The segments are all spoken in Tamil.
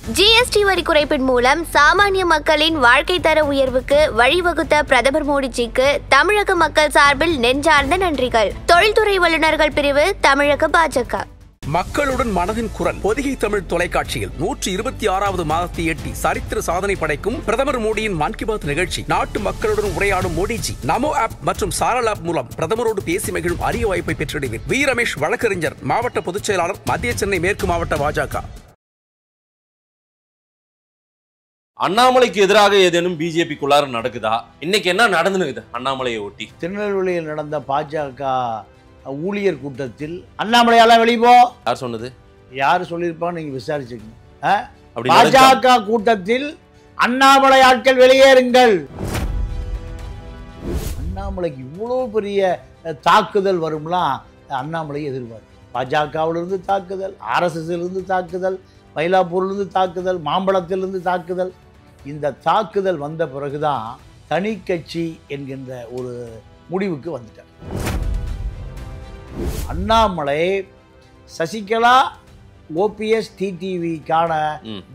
ஜிஎஸ்டி வரி குறைப்பின் மூலம் சாமானிய மக்களின் வாழ்க்கை தர உயர்வுக்கு வழிவகுத்த பிரதமர் மோடிஜிக்கு தமிழக மக்கள் சார்பில் நெஞ்சார்ந்த நன்றிகள். தொழில்துறை வல்லுநர்கள் பிரிவு, தமிழக பாஜக. மக்களுடன் மனதின் குரல் பொதிகை தமிழ் தொலைக்காட்சியில் 126வது மாதத்தை எட்டி சரித்திர சாதனை படைக்கும் பிரதமர் மோடியின் மன் கி பாத் நிகழ்ச்சி. நாட்டு மக்களுடன் உரையாடும் மோடிஜி நமோ ஆப் மற்றும் சாரல் ஆப் மூலம் பிரதமரோடு பேசி மகிழும் அரிய வாய்ப்பை பெற்றிடுவீர். வி ரமேஷ் வழக்கறிஞர், மாவட்ட பொதுச் செயலாளர், மத்திய சென்னை மேற்கு மாவட்ட பாஜக. அண்ணாமலைக்கு எதிராக ஏதேனும் பிஜேபிக்குள்ளார நடக்குதா? இன்னைக்கு என்ன நடந்துனுக்குது அண்ணாமலையை ஒட்டி? திருநெல்வேலியில் நடந்த பாஜக ஊழியர் கூட்டத்தில் அண்ணாமலையால வெளிப்போ யார் சொன்னது? யார் சொல்லியிருப்பான்னு நீங்க விசாரிச்சுக்கணும். பாஜக கூட்டத்தில் அண்ணாமலை ஆட்கள் வெளியேறுங்கள். அண்ணாமலைக்கு இவ்வளவு பெரிய தாக்குதல் வரும்லாம் அண்ணாமலை எதிர்பார்க்கு. பாஜகவிலிருந்து தாக்குதல், ஆர்எஸ்எஸ்லிருந்து தாக்குதல், மயிலாப்பூர்லேருந்து தாக்குதல், மாம்பழத்திலிருந்து தாக்குதல். இந்த தாக்குதல் வந்த பிறகுதான் தனி கட்சி என்கின்ற ஒரு முடிவுக்கு வந்துட்டார். அண்ணாமலை சசிகலா, ஓபிஎஸ், டிடிவிக்கான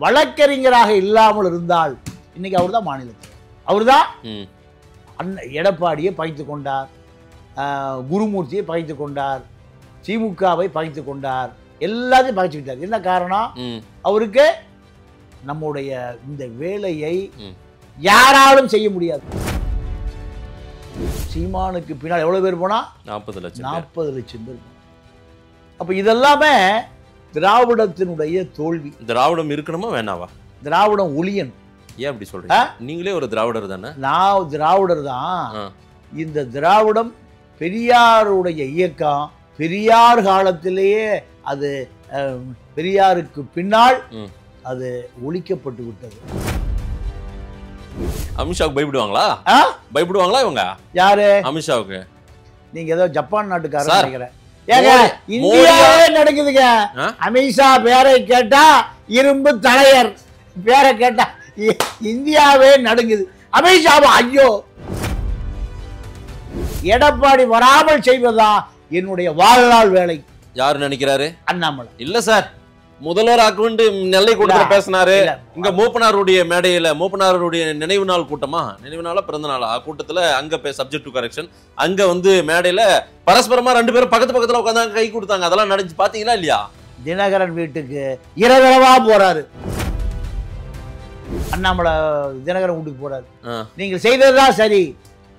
வழக்கறிஞராக இல்லாமல் இருந்தால் இன்னைக்கு அவர் தான் மாநிலத்தில். அவர் தான் எடப்பாடியை பகைத்து கொண்டார், குருமூர்த்தியை பகைத்து கொண்டார், திமுகவை பகைத்து கொண்டார், எல்லாத்தையும் பகைச்சுக்கிட்டார். என்ன காரணம்? அவருக்கு நம்முடைய இந்த வேலையை யாராலும் செய்ய முடியாது. சீமானுக்கு பின்னால் எவ்வளவு பேர் போனா? 40 லட்சம் பேர். அப்ப இதெல்லாமே திராவிடத்தினுடைய தோல்வி. திராவிடம் இருக்கணுமா வேணாவா? திராவிடம் ஒளியன். ஏன் அப்படி சொல்றீங்க? நீங்களே ஒரு திராவிடர் தானே? நான் திராவிடர் தான். இந்த திராவிடம் பெரியாருடைய இயக்கம். பெரியார் காலத்திலேயே அது பெரியாருக்கு பின்னால் அது ஒழிக்கப்பட்டு விட்டது. அமித்ஷாவுக்கு பயப்படுவாங்களா? பயப்படுவாங்களா இவங்க? யாரு? அமித்ஷாவுக்கு. நீங்க ஏதோ ஜப்பான் நாட்டுக்காரர் நினைக்கிறேன். ஏங்க இந்தியாவே நடக்குதுங்க. அமித்ஷா பேரை கேட்டா இரும்பு தலையர், பேரை கேட்டா இந்தியாவே நடுங்குது. அமித்ஷாவா? ஐயோ, எடப்பாடி வராமல் செய்வதா என்னுடைய வாழ்நாள் வேலை. யாரு நினைக்கிறாரு? அண்ணாமலை. இல்ல சார், முதல்வர் ஆக்குண்டு நெல்லை கூட்டத்தில் பேசினாரு. இங்க மூப்பனாருடைய மேடையில, மூப்பனாருடைய நினைவு நாள் கூட்டமா, நினைவு நாளா பிறந்த நாளா கூட்டத்துல அங்க சப்ஜெக்ட் டு கரெக்ஷன், அங்க வந்து மேடையில பரஸ்பரமா 2 பேரும் பக்கத்து பக்கத்துல உட்காந்து கை கொடுத்தாங்க. அதெல்லாம் நடந்துச்சு, பாத்தீங்களா இல்லையா? தினகரன் வீட்டுக்கு இரவா போறாரு அண்ணாமலை. தினகரன் வீட்டுக்கு போறாரு. நீங்க செய்ததுதான் சரி,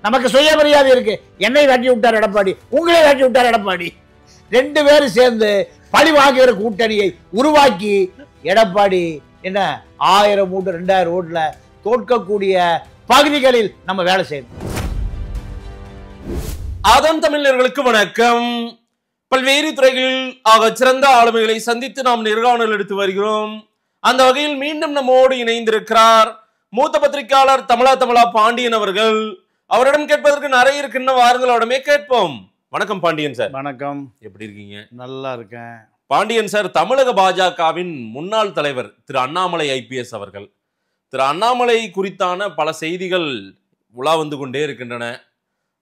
நமக்கு சுயமரியாதை இருக்கு. என்னை வெட்டி விட்டார் எடப்பாடி, உங்களே வெட்டி விட்டார் எடப்பாடி. 2 பேரும் சேர்ந்து பழி வாங்குகிற கூட்டணியை உருவாக்கி எடப்பாடி என்ன 1000 ஓட்டு 2000 ஓட்டுல தோற்கக்கூடிய பகுதிகளில் நம்ம வேலை செய்யணும். ஆதம் தமிழர்களுக்கு வணக்கம். பல்வேறு துறைகளில் ஆக சிறந்த ஆளுமைகளை சந்தித்து நாம் நேர்காணல் எடுத்து வருகிறோம். அந்த வகையில் மீண்டும் நம்மோடு இணைந்திருக்கிறார் மூத்த பத்திரிகையாளர் தமிழா பாண்டியன் அவர்கள். அவரிடம் கேட்பதற்கு நிறைய இருக்குன்னு வாருங்களோடமே கேட்போம். வணக்கம் பாண்டியன் சார். வணக்கம். எப்படி இருக்கீங்க? நல்லா இருக்கேன். பாண்டியன் சார், தமிழக பாஜகவின் முன்னாள் தலைவர் திரு அண்ணாமலை ஐபிஎஸ் அவர்கள், திரு அண்ணாமலை குறித்தான பல செய்திகள் உலா வந்து கொண்டே இருக்கின்றன.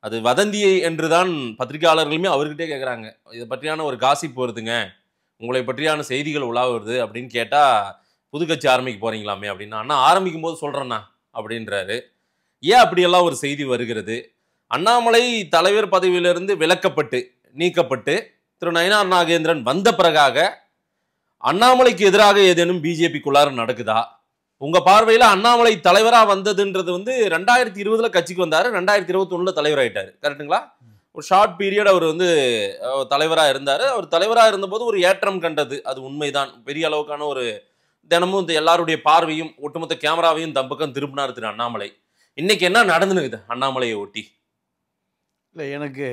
அது வதந்தியை என்றுதான் பத்திரிகையாளர்களுமே அவர்கிட்டே கேட்குறாங்க. இதை பற்றியான ஒரு காசிப் வருதுங்க, உங்களை பற்றியான செய்திகள் உலா வருது அப்படின்னு கேட்டால் புது கட்சி ஆரம்பிக்க போறீங்களாமே அப்படின்னா, அண்ணா ஆரம்பிக்கும் போது சொல்கிறேண்ணா அப்படின்றாரு. ஏன் அப்படியெல்லாம் ஒரு செய்தி வருகிறது? அண்ணாமலை தலைவர் பதவியிலிருந்து விலக்கப்பட்டு நீக்கப்பட்டு திரு நயினார் நாகேந்திரன் வந்த பிறகாக அண்ணாமலைக்கு எதிராக ஏதேனும் பிஜேபிக்குள்ளார நடக்குதா? உங்க பார்வையில அண்ணாமலை தலைவரா வந்ததுன்றது வந்து 2020 கட்சிக்கு வந்தாரு, 2021 தலைவராயிட்டாரு, கரெக்டுங்களா? ஒரு ஷார்ட் பீரியட் அவர் வந்து தலைவராக இருந்தாரு. அவர் தலைவராக இருந்தபோது ஒரு ஏற்றம் கண்டது, அது உண்மைதான். பெரிய அளவுக்கான ஒரு தினமும் இந்த எல்லாருடைய பார்வையும் ஒட்டுமொத்த கேமராவையும் தம் பக்கம் திரும்பினார் திரு அண்ணாமலை. இன்னைக்கு என்ன நடந்துனுக்குது அண்ணாமலையை ஒட்டி? இல்லை, எனக்கு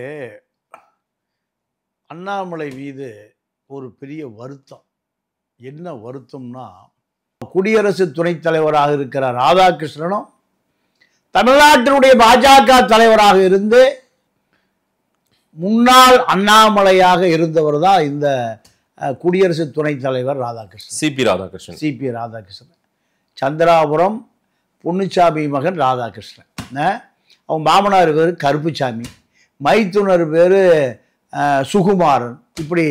அண்ணாமலை மீது ஒரு பெரிய வருத்தம். என்ன வருத்தம்னா, குடியரசு துணைத் தலைவராக இருக்கிற ராதாகிருஷ்ணனும் தமிழ்நாட்டினுடைய பாஜக தலைவராக இருந்து முன்னாள் அண்ணாமலையாக இருந்தவர் தான் இந்த குடியரசு துணைத் தலைவர் ராதாகிருஷ்ணன். சிபி ராதாகிருஷ்ணன். சந்திராபுரம் பொன்னுச்சாமி மகன் ராதாகிருஷ்ணன். அவன் மாமனார் பேர் கருப்புசாமி, மைத்துனர் பேர் சுகுமாரன். இப்படி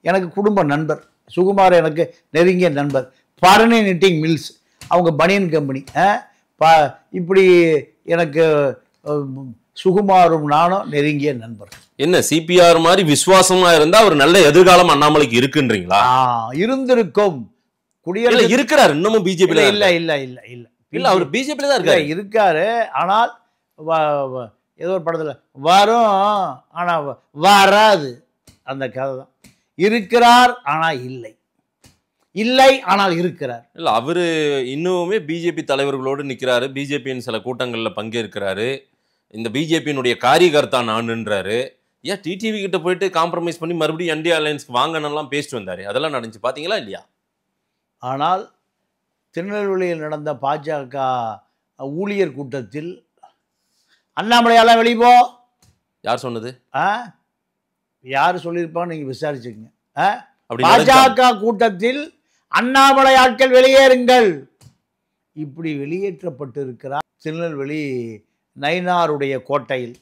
எனக்கு குடும்ப நண்பர். சுகுமாரன் எனக்கு நெருங்கிய நண்பர். பரணி நிட்டிங் மில்ஸ், அவங்க பனியன் கம்பெனி. இப்படி எனக்கு சுகுமாரும் நானும் நெருங்கிய நண்பர்கள். என்ன சிபிஆர் மாதிரி விசுவாசமா இருந்தா ஒரு நல்ல எதிர்காலம் அண்ணாமலைக்கு இருக்குன்றீங்களா? இருந்திருக்கும். குடியரசு இருக்கிறார் இன்னமும் பிஜேபி. இல்ல இல்ல இல்ல இல்ல இல்ல அவர் பிஜேபி தான் இருக்காரு. ஆனால் ஏதோ ஒரு படத்துல வரும் ஆனா வராது, அந்த கதை தான். இருக்கிறார் ஆனா இல்லை, இல்லை ஆனால் இருக்கிறார். இல்ல அவரு இன்னுமே பிஜேபி தலைவர்களோடு நிக்கிறாரு, பிஜேபியின் சில கூட்டங்கள்ல பங்கேற்கிறாரு, இந்த பிஜேபியினுடைய காரியகர்த்தா நானுன்றாரு. ஏன் டிடிவி கிட்ட போயிட்டு காம்ப்ரமைஸ் பண்ணி மறுபடியும் இந்தியா அலையன்ஸ்க்கு வாங்கலாம் பேசிட்டு வந்தாரு, அதெல்லாம் நடந்துச்சு பாத்தீங்களா இல்லையா? ஆனால் திருநெல்வேலியில் நடந்த பாஜக ஊழியர் கூட்டத்தில் அண்ணாமலையால வெளிப்போ யார் சொன்னது? யாரு சொல்லியிருப்பான்னு நீங்க விசாரிச்சுக்கங்க. பாஜக கூட்டத்தில் அண்ணாமலை ஆட்கள் வெளியேறுங்கள், இப்படி வெளியேற்றப்பட்டிருக்கிறார் திருநெல்வேலி நயினாருடைய கோட்டையில்.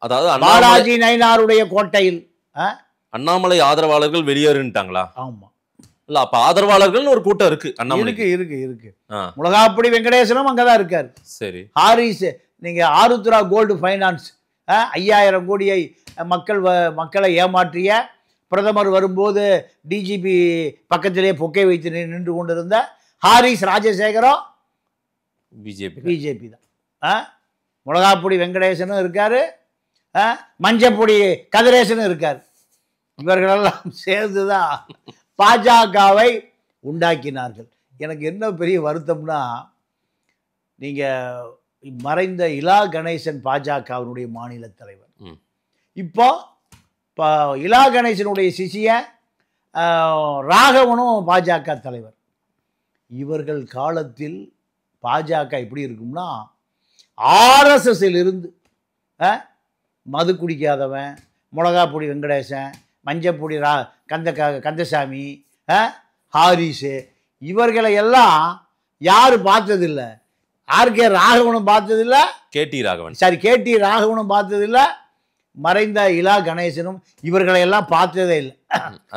அதாவது பாலாஜி நயினாருடைய கோட்டையில் அண்ணாமலை ஆதரவாளர்கள் வெளியேறுட்டாங்களா? ஆமா. இல்ல அப்ப ஆதரவாளர்கள் ஒரு கூட்டம் இருக்கு இருக்கு இருக்கு இருக்கு. முலகாப்படி வெங்கடேசனும் அங்கதான் இருக்காரு. சரி. ஹாரிஸ், நீங்க ஆருத்ரா கோல்டு ஃபைனான்ஸ் 5000 கோடியை மக்களை ஏமாற்றிய, பிரதமர் வரும்போது டிஜிபி பக்கத்திலே பொக்கை வைத்து நின்று கொண்டிருந்த ஹாரிஸ் ராஜசேகரம் பிஜேபி தான். முலகாப்பொடி வெங்கடேசனும் இருக்காரு, மஞ்சப்பொடி கதிரேசனும் இருக்காரு. இவர்களெல்லாம் சேர்ந்துதான் பாஜகவை உண்டாக்கினார்கள். எனக்கு என்ன பெரிய வருத்தம்னா, நீங்க மறைந்த இலா கணேசன் பாஜகவினுடைய மாநில தலைவர், இப்போ இலா கணேசனுடைய சிஷிய ராகவனும் பாஜக தலைவர். இவர்கள் காலத்தில் பாஜக எப்படி இருக்கும்னா, ஆர்எஸ்எஸ்ஸில் இருந்து மது குடிக்காதவன் முலகாப்பொடி வெங்கடேசன், மஞ்சப்பொடி கந்தசாமி, ஹாரிஸு, இவர்களை எல்லாம் யாரு பார்த்ததில்லை. ஆர்கே ராகவனும் பார்த்ததில்லை, கேடி ராகவனும் பார்த்ததில்லை, மறைந்த இலா கணேசனும் இவர்களை எல்லாம் பார்த்ததே இல்லை.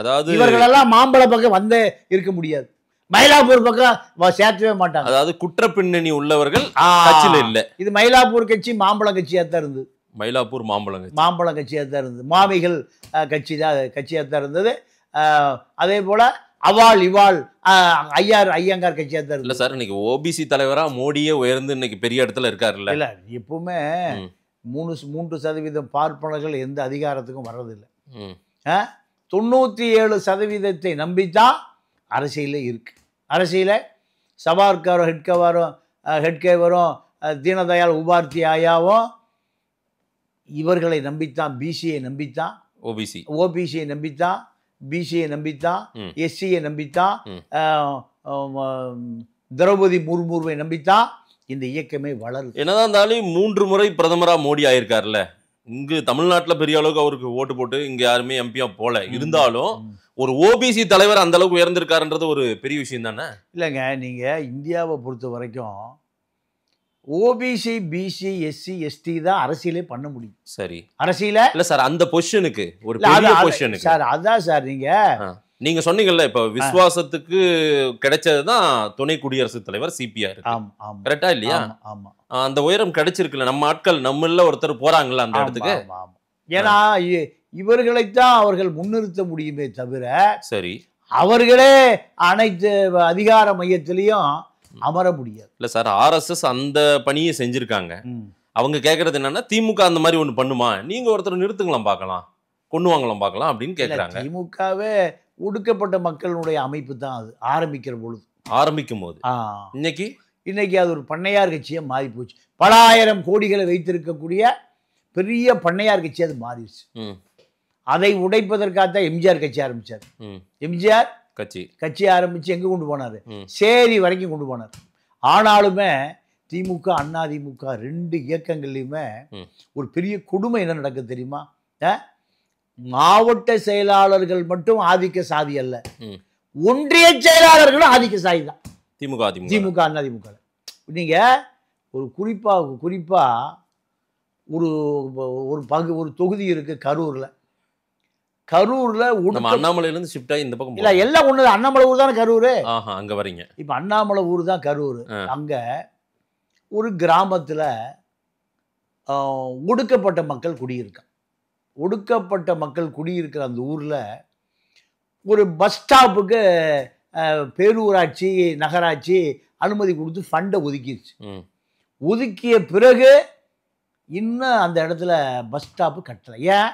அதாவது இவர்களெல்லாம் மாம்பழ பக்கம் வந்தே இருக்க முடியாது, மயிலாப்பூர் பக்கம் சேர்த்தவே மாட்டாங்க. அதாவது குற்ற பின்னணி உள்ளவர்கள் கட்சியில இல்ல. இது மயிலாப்பூர் கட்சி மாம்பழம் கட்சியா தான் இருந்தது. மயிலாப்பூர் மாம்பழம் கட்சியாக தான் இருந்தது. மாமிகள் கட்சியாக தான் இருந்தது. அதே போல அவாள் இவாள் ஐயங்கார் கட்சியாக தான் இல்லை சார். இன்னைக்கு ஓபிசி தலைவரா மோடியே உயர்ந்து இன்னைக்கு பெரிய இடத்துல இருக்காருல்ல. இல்லை, எப்பவுமே 3% பார்ப்பனர்கள் எந்த அதிகாரத்துக்கும் வர்றதில்லை. 97% நம்பித்தான் அரசியலே இருக்கு. அரசியல சவார்கரும் ஹெட்கேவரும் தீனதயாள் உபாத்தியாயாவும் இவர்களை நம்பித்தான், பிசியை நம்பித்தான், ஓபிசியை நம்பித்தான், பிசியை நம்பித்தான், எஸ்சியை நம்பித்தான், திரௌபதி முர்முவை நம்பித்தான் இந்த இயக்கமே வளருது. என்னதான் இருந்தாலும் 3 முறை பிரதமரா மோடி ஆயிருக்காருல்ல. இங்கு தமிழ்நாட்டுல பெரிய அளவுக்கு அவருக்கு ஓட்டு போட்டு இங்க யாருமே எம்பியா போல இருந்தாலும் ஒரு ஓபிசி தலைவர் அந்த அளவுக்கு உயர்ந்திருக்காருன்றது ஒரு பெரிய விஷயம் தானே. இல்லைங்க, நீங்க இந்தியாவை பொறுத்த வரைக்கும் ஓபிசி, பிசி, எஸ்சி, எஸ்டி தான் அரசியலே பண்ண முடியும். சரி, அரசியல இல்ல சார், அந்த பொசிஷனுக்கு ஒரு பெரிய பொசிஷனுக்கு சார். அதான் சார், நீங்க சொன்னீங்கல்ல, இப்ப விசுவாசத்துக்கு கிடைச்சதுதான் துணை குடியரசுத் தலைவர் சிபிஆர். கரெக்டா இல்லையா? ஆமா, அந்த உயரம் கிடைச்சிருக்குல்ல. நம்ம ஆட்கள் நம்மள ஒருத்தர் போறாங்கல்ல அந்த இடத்துக்கு. ஏன்னா இவர்களைத்தான் அவர்கள் முன்னிறுத்த முடியுமே தவிர, சரி, அவர்களே அனைத்து அதிகார மையத்திலையும் அமர முடியாது. இல்ல சார், ஆர்எஸ்எஸ் அந்த பணியை செஞ்சிருக்காங்க. அவங்க கேட்கறது என்னன்னா, திமுக அந்த மாதிரி ஒண்ணு பண்ணுமா, நீங்க ஒருத்தர் நிறுத்துங்களாம் பார்க்கலாம், கொண்டு வாங்கலாம் பார்க்கலாம் அப்படின்னு கேட்கறாங்க. திமுகவே ஒடுக்கப்பட்ட மக்களுடைய அமைப்பு தான். அது ஆரம்பிக்கும் போது இன்னைக்கு அது ஒரு பண்ணையார் கட்சியா மாறி போச்சு. பல ஆயிரம் கோடிகளை வைத்திருக்கக்கூடிய பெரிய பண்ணையார் கட்சி அது மாறிடுச்சு. அதை உடைப்பதற்காகத்தான் எம்ஜிஆர் கட்சி ஆரம்பிச்சார். எம்ஜிஆர் கட்சி ஆரம்பிச்சு எங்க கொண்டு போனாரு? சேரி வரைக்கும் கொண்டு போனார். ஆனாலுமே திமுக, அண்ணா திமுக 2 இயக்கங்கள்லையுமே ஒரு பெரிய கொடுமை என்ன நடக்குது தெரியுமா? மாவட்ட செயலாளர்கள் மட்டும் ஆதிக்க சாதி அல்ல, ஒன்றிய செயலாளர்களும் ஆதிக்க சாதி தான். திமுக அண்ணா திமுக. நீங்க ஒரு குறிப்பா ஒரு தொகுதி இருக்கு கரூர்ல. கரூர்ல நம்ம அண்ணாமலையில இருந்து ஷிஃப்ட் ஆகி இந்த பக்கம் இல்ல எல்லாம் ஒண்ணு. அண்ணாமலை ஊர் தானே கரூர். அங்க வரீங்க. இப்ப அண்ணாமலை ஊர் தான் கரூர். அங்க ஒரு கிராமத்துல ஒடுக்கப்பட்ட மக்கள் குடியிருக்காங்க. ஒடுக்கப்பட்ட மக்கள் குடியிருக்கிற அந்த ஊர்ல ஒரு பஸ் ஸ்டாப்புக்கு பேரூராட்சி நகராட்சி அனுமதி கொடுத்து ஃபண்டை ஒதுக்கிடுச்சு. ஒதுக்கிய பிறகு இன்னும் அந்த இடத்துல பஸ் ஸ்டாப்பு கட்டலை. ஏன்?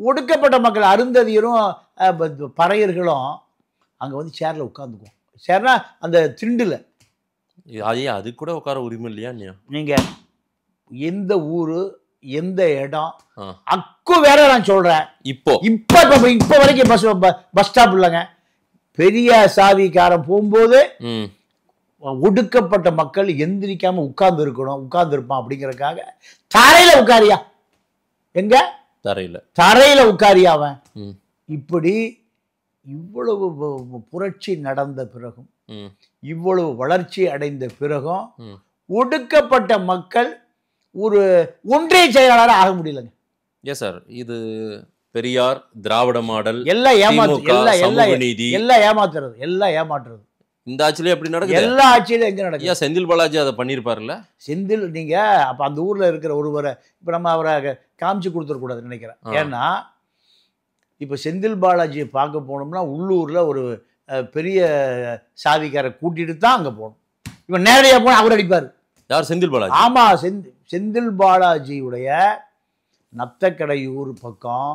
ஒடுக்கப்பட்ட மக்கள் அருந்ததியரும் பறையர்களும் அங்கே வந்து சேரில் உட்காந்துக்குவோம். சேர்னா அந்த திண்டுல அது கூட உட்கார உரிமை இல்லையா? நீங்கள் எந்த ஊர் எந்த இடம் அக்கு வேற நான் சொல்கிறேன். இப்போ வரைக்கும் பஸ் ஸ்டாப் இல்லைங்க. பெரிய சாதிக்காரன் போகும்போது ஒடுக்கப்பட்ட மக்கள் எந்திரிக்காம உட்கார்ந்து இருக்கணும், உட்கார்ந்து இருப்பான் அப்படிங்கறதுக்காக தரையில உட்காரியா, எங்க தரையில உட்காரியா அவன். இப்படி இவ்வளவு புரட்சி நடந்த பிறகும் இவ்வளவு வளர்ச்சி அடைந்த பிறகும் ஒடுக்கப்பட்ட மக்கள் ஒரு ஒன்றிய செயலாளர் ஆக முடியலங்க. எஸ் சார், இது பெரியார் திராவிட மாடல் எல்லாம் ஏமாத்துறது, எல்லாம் ஏமாற்றுறது. இந்த ஆட்சியிலே அப்படி நடக்குது. எல்லா ஆட்சியிலும் எங்க நடக்குது? செந்தில் பாலாஜி அதை பண்ணிருப்பாருல்ல. செந்தில் நீங்க அப்ப அந்த ஊர்ல இருக்கிற ஒருவரை இப்ப நம்ம அவரை காமிச்சு கொடுத்துடக்கூடாதுன்னு நினைக்கிறேன். ஏன்னா இப்ப செந்தில் பாலாஜியை பார்க்க போனோம்னா உள்ளூர்ல ஒரு பெரிய சாதிக்காரை கூட்டிட்டு தான் அங்க போகணும். இப்ப நேரடியா போனா அவர் அடிப்பாரு. யார்? செந்தில் பாலாஜி. ஆமா, செந்தில் பாலாஜியுடைய நத்தக்கடையூர் பக்கம்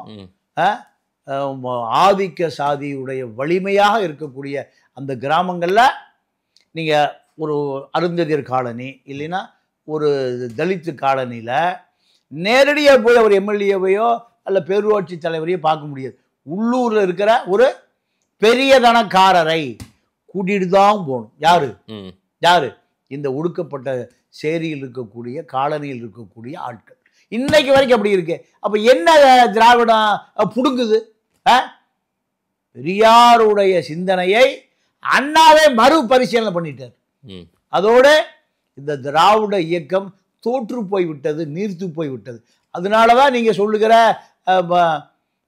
ஆதிக்க சாதியுடைய வலிமையாக இருக்கக்கூடிய அந்த கிராமங்கள்ல நீங்க ஒரு அருந்ததியர் காலனி இல்லைன்னா ஒரு தலித்து காலனியில நேரடியாக போய் அவர் எம்எல்ஏவையோ அல்ல பேரூராட்சி தலைவரையோ பார்க்க முடியாது. உள்ளூர்ல இருக்கிற ஒரு பெரிய தனக்காரரை கூட்டிட்டு தான் போகணும். யாரு? இந்த ஒடுக்கப்பட்ட சேரியில் இருக்கக்கூடிய காலனியில் இருக்கக்கூடிய ஆட்கள். இன்னைக்கு வரைக்கும் அப்படி இருக்கு. அப்ப என்ன திராவிடம் புடுங்குது? பெரியாருடைய சிந்தனையை அண்ணாவே மறுபரிசீலனை பண்ணிட்டார். அதோட இந்த திராவிட இயக்கம் தோற்று போய்விட்டது, நீர்த்து போய்விட்டது. அதனாலதான் நீங்க சொல்லுகிற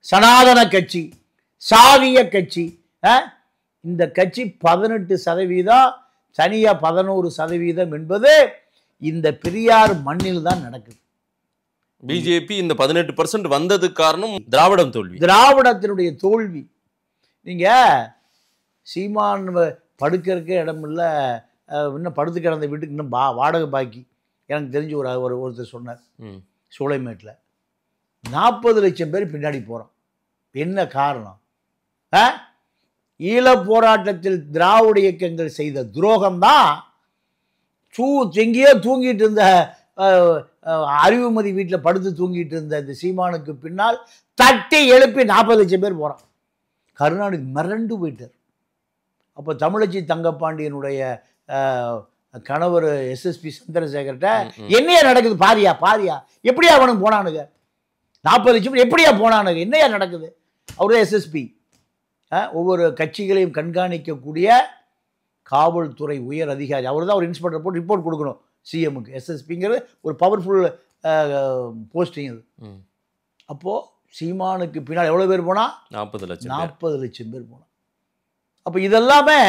சனாதன கட்சி, சாதிய கட்சி, இந்த கட்சி 18% தனியா 11% என்பது இந்த பெரியார் மண்ணில் தான் நடக்குது. பிஜேபி இந்த 18% வந்ததுக்கு காரணம் திராவிடம் தோல்வி, திராவிடத்தினுடைய தோல்வி. நீங்க சீமான் படுக்கிறதுக்கே இடம் இல்லை, இன்னும் படுத்து கிடந்த வீட்டுக்கு இன்னும் வாடகை பாக்கி. எனக்கு தெரிஞ்சு ஒருத்தர் சொன்னார், சூளைமேட்டில் 40 லட்சம் பேர் பின்னாடி போகிறோம். என்ன காரணம்? ஈழ போராட்டத்தில் திராவிட இயக்கங்கள் செய்த துரோகம்தான். எங்கேயோ தூங்கிட்டு இருந்த அறிவுமதி வீட்டில் படுத்து தூங்கிட்டு இருந்த இந்த சீமானுக்கு பின்னால் தட்டி எழுப்பி 40 லட்சம் பேர் போகிறான். கருணாநிதி மிரண்டு போயிட்டார். அப்போ தமிழச்சி தங்கப்பாண்டியனுடைய கணவர் எஸ்எஸ்பி சந்திரசேகர்கிட்ட என்னையா நடக்குது பாரியா எப்படியா அவனுக்கு போனானுங்க 40 லட்சம் எப்படியா போனானுங்க, என்னையா நடக்குது? அவரு எஸ்எஸ்பி, ஒவ்வொரு கட்சிகளையும் கண்காணிக்கக்கூடிய காவல்துறை உயர் அதிகாரி. அவர் தான் ஒரு இன்ஸ்பெக்டர் போட்டு ரிப்போர்ட் கொடுக்கணும் சிஎம்முக்கு. எஸ்எஸ்பிங்கிறது ஒரு பவர்ஃபுல் போஸ்டிங் அது. அப்போ சீமானுக்கு பின்னால் எவ்வளோ பேர் போனா? 40 லட்சம் பேர் போனா. அப்போ இதெல்லாமே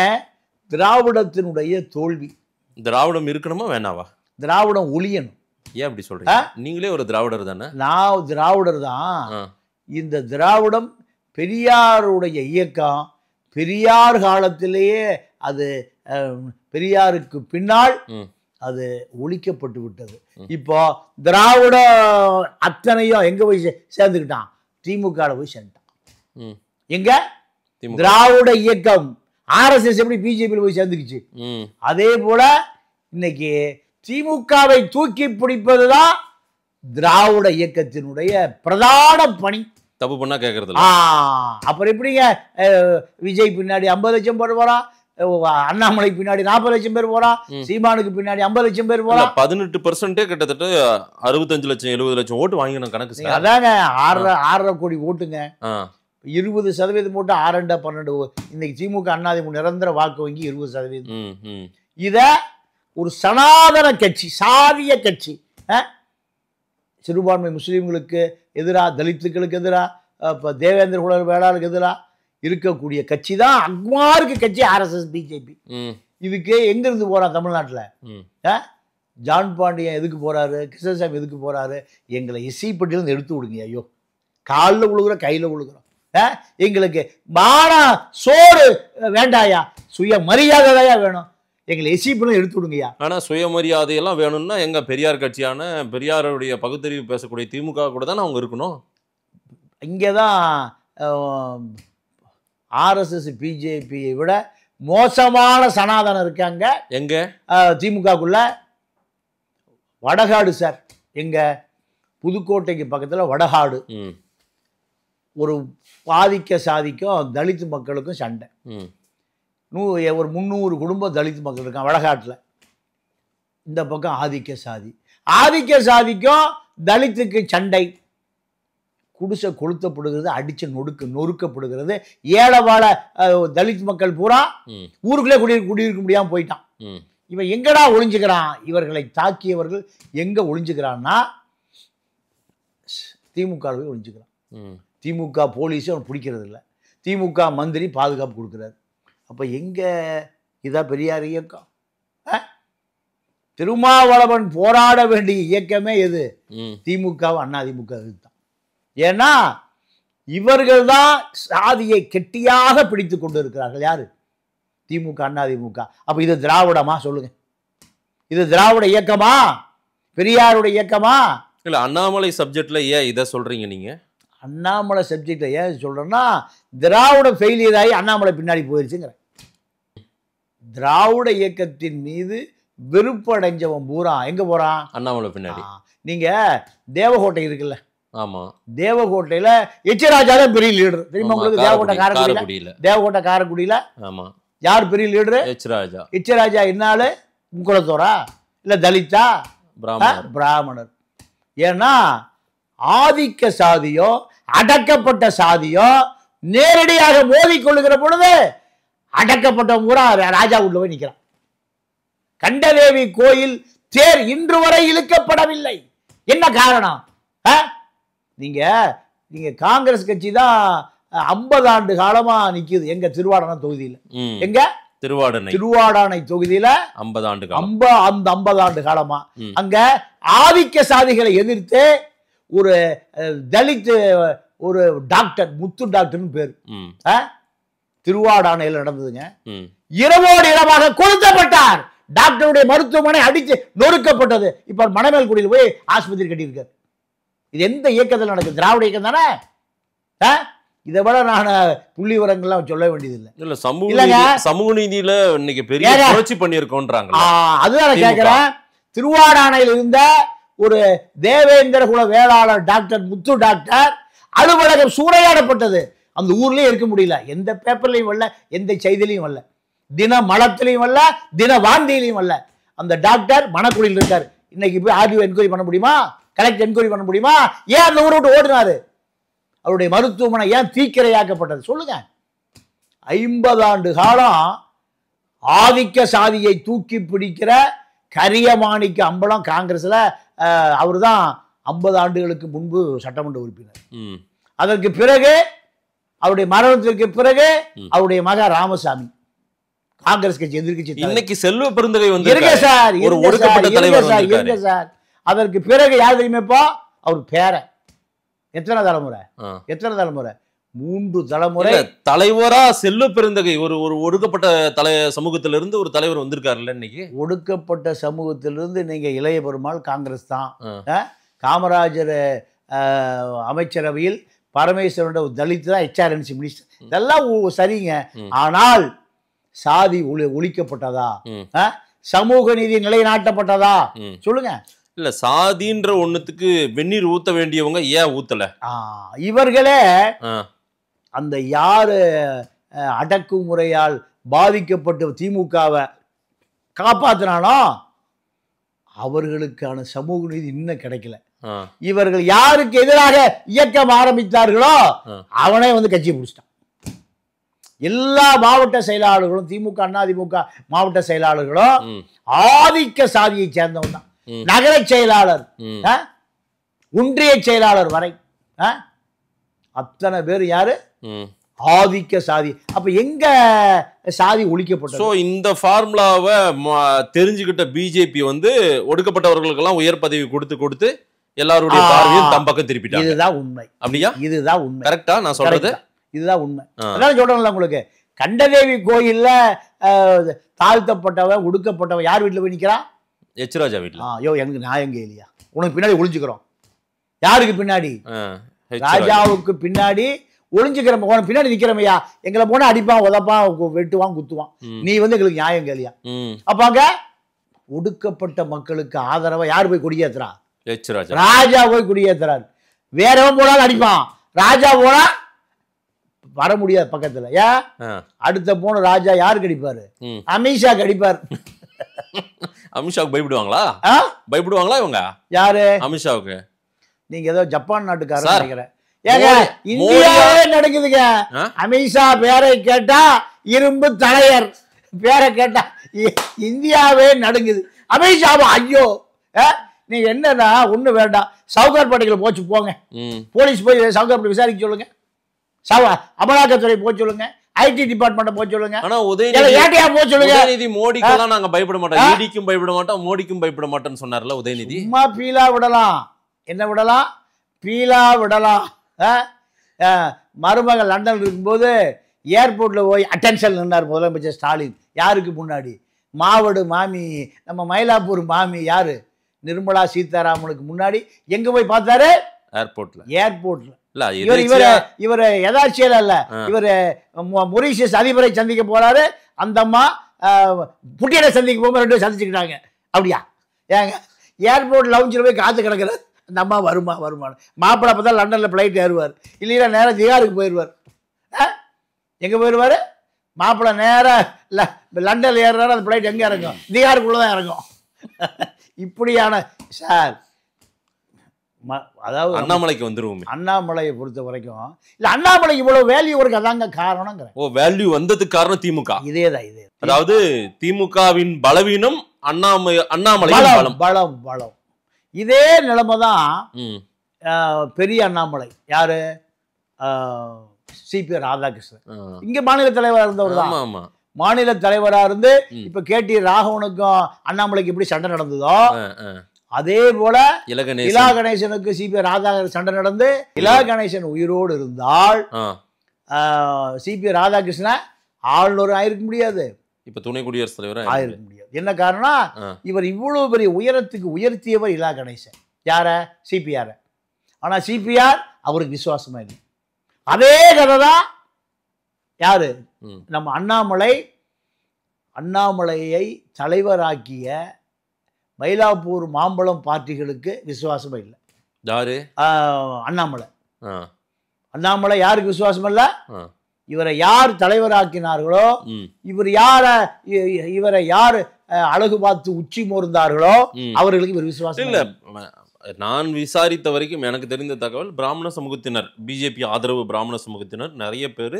திராவிடத்தினுடைய தோல்வி. திராவிடம் இருக்கணுமா வேணாவா? திராவிடம் ஒழியணும். ஏன் அப்படி சொல்றீங்க? நீங்களே ஒரு திராவிடர் தானே? நான் திராவிடர் தான். இந்த திராவிடம் பெரியாருடைய இயக்கம் பெரியார் காலத்திலேயே அது பெரியாருக்கு பின்னால் அது ஒழிக்கப்பட்டு விட்டது. இப்போ திராவிட அத்தனையும் எங்க போய் சேர்ந்துக்கிட்டான்? திமுக போய் சேர்ந்துட்டான். எங்க திராவிட இயக்கம் RSS எப்படி பிஜேபியில் போய் சேர்ந்துக்குச்சு, அதே போல இன்னைக்கு திமுகவை தூக்கி பிடிப்பதுதான் திராவிட இயக்கத்தினுடைய பிரதான பணி. தப்பு பண்ணா கேட்கறது. அப்புறம் எப்படிங்க விஜய் பின்னாடி 50 லட்சம் பேர் போறான், அண்ணாமலை பின்னாடி 40 லட்சம் பேர் போறான், சீமானுக்கு பின்னாடி 50 லட்சம் பேர் போறான். 18% கிட்டத்தட்ட 65 லட்சம் 70 லட்சம் ஓட்டு வாங்கின கணக்கு. அதாங்க 6.5 கோடி ஓட்டுங்க. 20% போட்டு 6-12. இன்னைக்கு திமுக அண்ணாதிமுக நிரந்தர வாக்கு வங்கி 20%. இத ஒரு சனாதன கட்சி, சாதிய கட்சி, சிறுபான்மை முஸ்லீம்களுக்கு எதிராக, தலித்துக்களுக்கு எதிராக, இப்போ தேவேந்திர குல வேளாளுக்கு எதிராக இருக்கக்கூடிய கட்சி தான் அக்மாருக்கு கட்சி RSS பிஜேபி. இதுக்கு எங்கேருந்து போகிறான் தமிழ்நாட்டில்? ஜான் பாண்டியன் எதுக்கு போகிறாரு, கிருஷ்ணசாமி எதுக்கு போகிறாரு? எங்களை எஸ்சிப்பட்டியிலேருந்து எடுத்து விடுங்க. ஐயோ, காலில் விழுகுறோம், கையில் விழுகுறோம். எங்களுக்கு மானம் சோறு வேண்டாயா, சுய மரியாதையா வேணும். எங்களை எஸ்சிப்பட்டிலும் எடுத்து விடுங்கய்யா. ஆனால் சுயமரியாதையெல்லாம் வேணும்னா எங்கள் பெரியார் கட்சியான பெரியாருடைய பகுத்தறிவு பேசக்கூடிய திமுக கூட தானே அவங்க இருக்கணும். இங்கே தான் RSS பிஜேபியை விட மோசமான சனாதனம் இருக்காங்க. எங்க திமுகக்குள்ள வடகாடு சார், எங்க புதுக்கோட்டைக்கு பக்கத்தில் வடகாடு. ஒரு பாதிக்க சாதிக்கும் தலித் மக்களுக்கும் சண்டை. ஒரு 300 குடும்பம் தலித் மக்கள் இருக்கான் வடகாட்டில். இந்த பக்கம் ஆதிக்க சாதிக்கும் தலித்துக்கு சண்டை. குடிசை கொளுத்தப்படுகிறது, அடிச்சு நொறுக்கப்படுகிறது. ஏழவாழ தலித் மக்கள் பூரா ஊருக்குள்ளே குடியிருக்க முடியாம போயிட்டான். இவன் எங்கடா ஒளிஞ்சுக்கிறான்? இவர்களை தாக்கியவர்கள் எங்க ஒளிஞ்சுக்கிறான்னா திமுகவே ஒளிஞ்சுக்கிறான். திமுக போலீஸ் அவன் பிடிக்கிறது இல்லை, திமுக மந்திரி பாதுகாப்பு கொடுக்குறாரு. அப்ப எங்க இதான் பெரியார் இயக்கம்? திருமாவளவன் போராட வேண்டிய இயக்கமே எது? திமுக அதிமுக தான். ஏன்னா இவர்கள் தான் சாதியை கெட்டியாக பிடித்து கொண்டு இருக்கிறார்கள். யாரு? திமுக அதிமுக. அப்ப இது திராவிடமா? சொல்லுங்க, இது திராவிட இயக்கமா, பெரியாருடைய இயக்கமா? இல்ல அண்ணாமலை சப்ஜெக்ட்ல ஏன் இதை சொல்றீங்க நீங்க? அண்ணாமலை சப்ஜெக்ட்ல ஏன் சொல்றேன்னா, திராவிட ஃபெயிலியர் ஆகி அண்ணாமலை பின்னாடி போயிருச்சுங்கிற. திராவிட இயக்கத்தின் மீது வெறுப்படைஞ்சவன் பூரா எங்க போறான்? அண்ணாமலை பின்னாடி. நீங்க தேவகோட்டை இருக்குல்ல, ஆமா, தேவகோட்டையில எச்ராஜா தான் பெரிய லீடர். தெரியுமா உங்களுக்கு? தேவகோட்டை காரைக்குடியில ஆமா, யார் பெரிய லீடரு? எச்ராஜா. என்னால முக்குளத்தோரா இல்ல தலித்தா? பிராமணர். ஏன்னா ஆதிக்க சாதியோ அடக்கப்பட்ட சாதியோ நேரடியாக மோதி கொள்ளுகிற பொழுது அடக்கப்பட்ட பூரா ராஜா உள்ள போய் நிற்கிறான். கண்டதேவி கோயில் தேர் இன்று வரை இழுக்கப்படவில்லை. என்ன காரணம்? நீங்க காங்கிரஸ் கட்சி தான் 50 ஆண்டு காலமா நிக்குது எங்க திருவாடானை தொகுதியில. எங்க திருவாடானை தொகுதியில 50 ஆண்டு காலமா அங்க ஆதிக்க சாதிகளை எதிர்த்து ஒரு தலித் ஒரு டாக்டர், முத்து டாக்டர்னு பேரு, திருவாடானையில் நடந்ததுங்க. இரவோடு இரவாக கொளுத்தப்பட்டார். டாக்டருடைய மருத்துவமனை அடிச்சு நொறுக்கப்பட்டது. இப்ப மணமேல்குடியில் போய் ஆஸ்பத்திரி கட்டியிருக்காரு. இது எந்த இயக்கத்தில் நடக்குது? திராவிட இயக்கம் தானே. இதை விட நான் புள்ளி விவரங்கள்லாம் சொல்ல வேண்டியதில்லை. இல்ல சமூக நீதியில இன்னைக்கு பெரிய புரட்சி பண்ணியிருக்கோன்றாங்க. அதுதான் கேட்கிறேன். திருவாடானையில் இருந்த ஒரு தேவேந்திர குல வேளாளர் டாக்டர் முத்து டாக்டர் அலுவலகம் சூறையாடப்பட்டது. அந்த ஊர்லயே இருக்க முடியல. எந்த பேப்பர்லையும் வரல, எந்த செய்திலையும் வரல, தின மலத்திலையும் வரல, தின வாந்தியிலையும் வரல. அந்த டாக்டர் மணக்குடியில் இருக்காரு. இன்னைக்கு போய் ஆர்டிஓ என்கொயரி பண்ண முடியுமா? கலெக்டர் என்கொயரி பண்ண முடியுமா? ஏன் அந்த ஊரை விட்டு ஓடினாரு? அவருடைய மருத்துவமனை ஏன் தீக்கிரையாக்கப்பட்டது? சொல்லுங்க. 50 ஆண்டு காலம் ஆதிக்க சாதியை தூக்கி பிடிக்கிற கரியமாணிக்க அம்பலம் காங்கிரஸ்ல அவர் தான் 50 ஆண்டுகளுக்கு முன்பு சட்டமன்ற உறுப்பினர். அதற்கு பிறகு அவருடைய மரணத்திற்கு பிறகு அவருடைய மக ராமசாமி காங்கிரஸ் கட்சி எதிர்கட்சி. இன்னைக்கு செல்வ பெருந்தகை வந்து இருக்க சார், ஒரு ஒடுக்கப்பட்ட தலைவர் இருக்க சார். அதற்கு பிறகு யார் தெரியுமாப்பா? அவர் பேர எத்தனை தலைமுறை 3 தலைமுறை தலைவரா செல்வ பெருந்தகை. ஒரு ஒடுக்கப்பட்ட சமூகத்திலிருந்து ஒரு தலைவர் வந்திருக்காருல்ல. இன்னைக்கு ஒடுக்கப்பட்ட சமூகத்திலிருந்து நீங்க இளைய பெருமாள் காங்கிரஸ் தான். காமராஜர் அமைச்சரவையில் பரமேஸ்வரன் தலித் தான் HRNC மினிஸ்டர். இதெல்லாம் சரிங்க. ஆனால் சாதி ஒழிக்கப்பட்டதா? சமூக நீதி நிலைநாட்டப்பட்டதா? சொல்லுங்க. இல்ல சாதின்ற ஒண்ணுத்துக்கு வெந்நீர் ஊத்த வேண்டியவங்க ஏன் ஊத்தல? இவர்களே அந்த யாரு அடக்குமுறையால் பாதிக்கப்பட்டு திமுகவை காப்பாத்தினானோ அவர்களுக்கான சமூக நீதி இன்னும் கிடைக்கல. இவர்கள் யாருக்கு எதிராக இயக்கம் ஆரம்பித்தார்களோ அவனே வந்து கட்சி பிடிச்சிட்டான். எல்லா மாவட்ட செயலாளர்களும் திமுக அதிமுக மாவட்ட செயலாளர்களும் ஆதிக்க சாதியை சேர்ந்தவன் தான். நகர செயலாளர் ஒன்றிய செயலாளர் வரை அத்தனை பேர் யாரு? ஆதிக்க சாதி. அப்ப எங்க சாதி ஒழிக்கப்பட்டது? சோ இந்த ஃபார்முலாவை தெரிஞ்சுக்கிட்ட பிஜேபி வந்து ஒடுக்கப்பட்டவர்களுக்கெல்லாம் உயர் பதவி கொடுத்து எல்லாருடைய பார்வையும் தம் பக்கம் திருப்பிட்டாங்க. இதுதான் உண்மை. அப்படியா? இதுதான் உண்மை. கரெக்டா நான் சொல்றது? இதுதான் உண்மை. அதனால சொல்றேன்ல உங்களுக்கு, கண்டதேவி கோயில்ல தாழ்த்தப்பட்டவன் ஒடுக்கப்பட்டவன் யார் வீட்டுல போய் நிக்கிறான்? எச் ராஜா வீட்டுல. ஐயோ எனக்கு நியாயம் இல்லையா? உனக்கு பின்னாடி ஒளிஞ்சுக்கிறோம். யாருக்கு பின்னாடி? ராஜாவுக்கு பின்னாடி ஒளிஞ்சுக்கிறோம். உனக்கு பின்னாடி நிக்கிறமையா, எங்களை போனா அடிப்பான், உதப்பான், வெட்டுவான், குத்துவான். நீ வந்து எங்களுக்கு நியாயம் கேளியா? அப்பாங்க ஒடுக்கப்பட்ட மக்களுக்கு ஆதரவா யார் போய் கொடியேத்துறா? ராஜா போய் கொடியேத்துறாரு. வேறவன் போனாலும் அடிப்பான், ராஜா போனா வர முடியாது பக்கத்துல. ஏன்? அடுத்த போன ராஜா யாருக்கு அடிப்பாரு? அமித்ஷா அடிப்பார். அமித்ஷாவுக்கு பயப்படுவாங்களா? பயப்படுவாங்களா இவங்க? யாரு? அமித்ஷாவுக்கு. நீங்க ஏதோ ஜப்பான் நாட்டுக்காரர் நினைக்கிறேன். ஏங்க இந்தியாவே நடக்குதுங்க. அமித்ஷா பேரை கேட்டா இரும்பு தலையர், பேரை கேட்டா இந்தியாவே நடுங்குது. அமித்ஷாவா? ஐயோ நீங்க என்னன்னா ஒண்ணு வேண்டாம், சவுகார்பேட்டையில போச்சு போங்க, போலீஸ் போய் சவுகார்பேட்டை விசாரிக்க சொல்லுங்க, அமலாக்கத்துறை போய் சொல்லுங்க, ஐடி டிபார்ட்மெண்ட் போய் சொல்லுங்க. ஆனா உதயநிதி மோடிக்கெல்லாம் நாங்க பயப்பட மாட்டோம், ஈடிக்கும் பயப்பட மாட்டோம், மோடிக்கும் பயப்பட மாட்டோம்னு சொன்னார்ல உதயநிதி. சும்மா பீலா விடலாம். என்ன விடலாம்? பீலா விடலாம். மருமகள் லண்டன் இருக்கும்போது ஏர்போர்ட்ல போய் அட்டென்ஷன் நின்றார் முதலமைச்சர் ஸ்டாலின். யாருக்கு முன்னாடி? மாவடு மாமி, நம்ம மயிலாப்பூர் மாமி யாரு? நிர்மலா சீதாராமனுக்கு முன்னாடி. எங்க போய் பார்த்தாரு? ஏர்போர்ட்ல. இவரு எதாச்சியல் அல்ல, இவரு மொரீஷியஸ் அதிபரை சந்திக்க போறாரு. அந்த அம்மா புட்டியரை சந்திக்க போகும்போது ரெண்டு சந்திச்சுக்கிட்டாங்க. அப்படியா? ஏங்க ஏர்போர்ட் லவுஞ்சில் போய் காத்து கிடக்குறாரு. அந்த அம்மா வருமானம் மாப்பிள்ளை அப்பதான் லண்டன்ல பிளைட் ஏறுவார், இல்லைன்னா நேரம் திகாருக்கு போயிடுவார். எங்க போயிடுவாரு மாப்பிள்ளை? நேரம் லண்டன்ல ஏறுறாரு, அந்த பிளைட் எங்க இறங்கும்? திகாருக்குள்ளதான் இறங்கும். இப்படியான சார், அதாவது அண்ணாமலைக்கு வந்துருவோம். அண்ணாமலையை பொறுத்த வரைக்கும் இல்ல, அண்ணாமலைக்கு இவ்வளவு வேல்யூ இருக்கு, அதாங்க காரணம். வேல்யூ வந்ததுக்கு காரணம் திமுக. இதேதான். அதாவது திமுகவின் பலவீனம் அண்ணாமலை பலம். இதே நிலைமை தான் பெரிய அண்ணாமலை. யாரு? சிபி ராதாகிருஷ்ணன். இங்க மாநில தலைவராக இருந்தவர் தான். மாநில தலைவரா இருந்து இப்ப கேடி ராகவனுக்கும் அண்ணாமலைக்கு எப்படி சண்டை நடந்ததோ அதே போல இலா கணேசனுக்கு சிபி ராதாகிருஷ்ணன் சண்டை நடந்து, இலா கணேசன் உயிரோடு இருந்தால் சிபி ராதாகிருஷ்ணன் ஆளுநர் ஆயிருக்க முடியாது, இப்ப துணை குடியரசுத் தலைவர் ஆயிருக்க முடியாது. என்ன காரணம்? இவர் இவ்வளவு பெரிய உயரத்துக்கு உயர்த்தியவர் இலா கணேசன். யார? சிபிஆர். ஆனா சிபிஆர் அவருக்கு விசுவாசமா இல்லை. அதே கதை தான் யாரு? நம்ம அண்ணாமலையை தலைவராக்கிய மயிலாப்பூர் மாம்பழம் பார்ட்டிகளுக்கு விசுவாசமா இல்லை. யாரு? அண்ணாமலை யாருக்கு விசுவாசம் இல்ல? இவரை யார் தலைவராக்கினார்களோ, இவரை யார் அழகு பார்த்து உச்சி மோர்ந்தார்களோ அவர்களுக்கு இவர் விசுவாசம் இல்ல. நான் விசாரித்த வரைக்கும் எனக்கு தெரிந்த தகவல், பிராமண சமூகத்தினர், பிஜேபி ஆதரவு பிராமண சமூகத்தினர் நிறைய பேர்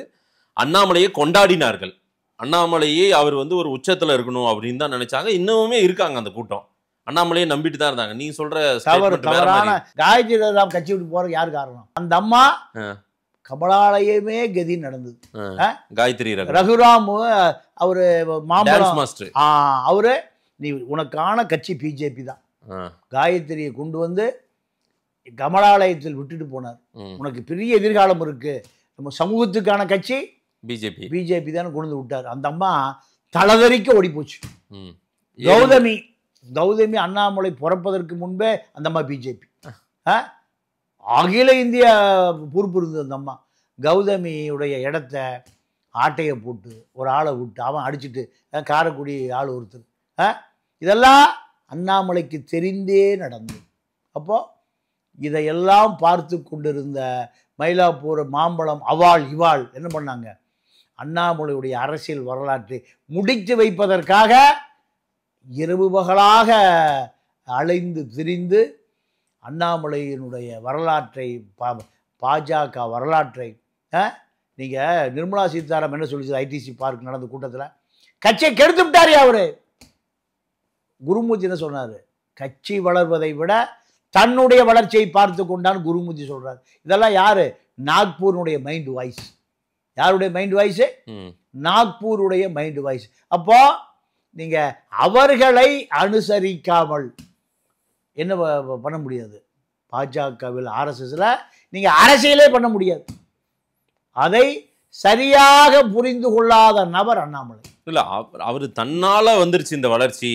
அண்ணாமலையை கொண்டாடினார்கள். அண்ணாமலையே அவர் வந்து ஒரு உச்சத்துல இருக்கணும் அப்படின்னு தான் நினைச்சாங்க. இன்னுமே இருக்காங்க அந்த கூட்டம், அண்ணாமலையை நம்பிட்டு தான் இருந்தாங்க. நீங்க சொல்ற காயத்ரி ராம் கட்சி விட்டு போறதுக்கு யாரு காரணம்? அந்த அம்மா கமலாலயமே கதி நடந்தது. காயத்ரி ரகுராம் அவரு மாம்பழம் மாஸ்டர், அவரு நீ உனக்கான கட்சி பிஜேபி தான். காயத்ரியை கொண்டு வந்து கமலாலயத்தில் விட்டுட்டு போனார். உனக்கு பெரிய எதிர்காலம் இருக்கு, நம்ம சமூகத்துக்கான கட்சி பிஜேபி தான் கொண்டு விட்டார். அந்த அம்மா தலதறிக்க ஓடி போச்சு. கௌதமி அண்ணாமலை பிறப்பதற்கு முன்பே அந்த அம்மா பிஜேபி, அகில இந்திய பொறுப்பு இருந்தது. அந்த அம்மா கௌதமியுடைய இடத்த ஆட்டையை போட்டு ஒரு ஆளை விட்டு அவன் அடிச்சுட்டு, காரைக்குடி ஆள் ஒருத்தர், இதெல்லாம் அண்ணாமலைக்கு தெரிந்தே நடந்தது. அப்போ இதையெல்லாம் பார்த்து கொண்டிருந்த மயிலாப்பூர் மாம்பழம் அவாள் இவாள் என்ன பண்ணாங்க? அண்ணாமலையுடைய அரசியல் வரலாற்றை முடித்து வைப்பதற்காக இரவு பகலாக அலைந்து திரிந்து அண்ணாமலையினுடைய வரலாற்றை, பாஜக வரலாற்றை, நீங்கள் நிர்மலா சீதாராமன் என்ன சொல்லிச்சு? ஐடிசி பார்க் நடந்த கூட்டத்தில் கட்சியை கெடுத்து விட்டாரு அவரு. குருமூர்த்தி என்ன சொன்னார்? கட்சி வளர்வதை விட தன்னுடைய வளர்ச்சியை பார்த்து கொண்டான்னு குருமூர்த்தி சொல்றாரு. இதெல்லாம் யாரு? நாக்பூருடைய மைண்ட் வாய்ஸ். யாருடைய மைண்ட் வாய்ஸ்? நாக்பூருடைய மைண்ட் வாய்ஸ். அப்போ நீங்க அவர்களை அனுசரிக்காமல் என்ன பண்ண முடியாது? பாஜகவில் RSSல நீங்க அரசியலே பண்ண முடியாது. அதை சரியாக புரிந்து கொள்ளாத நபர் அண்ணாமலை. இல்ல அவரு தன்னால வந்துருச்சு இந்த வளர்ச்சி,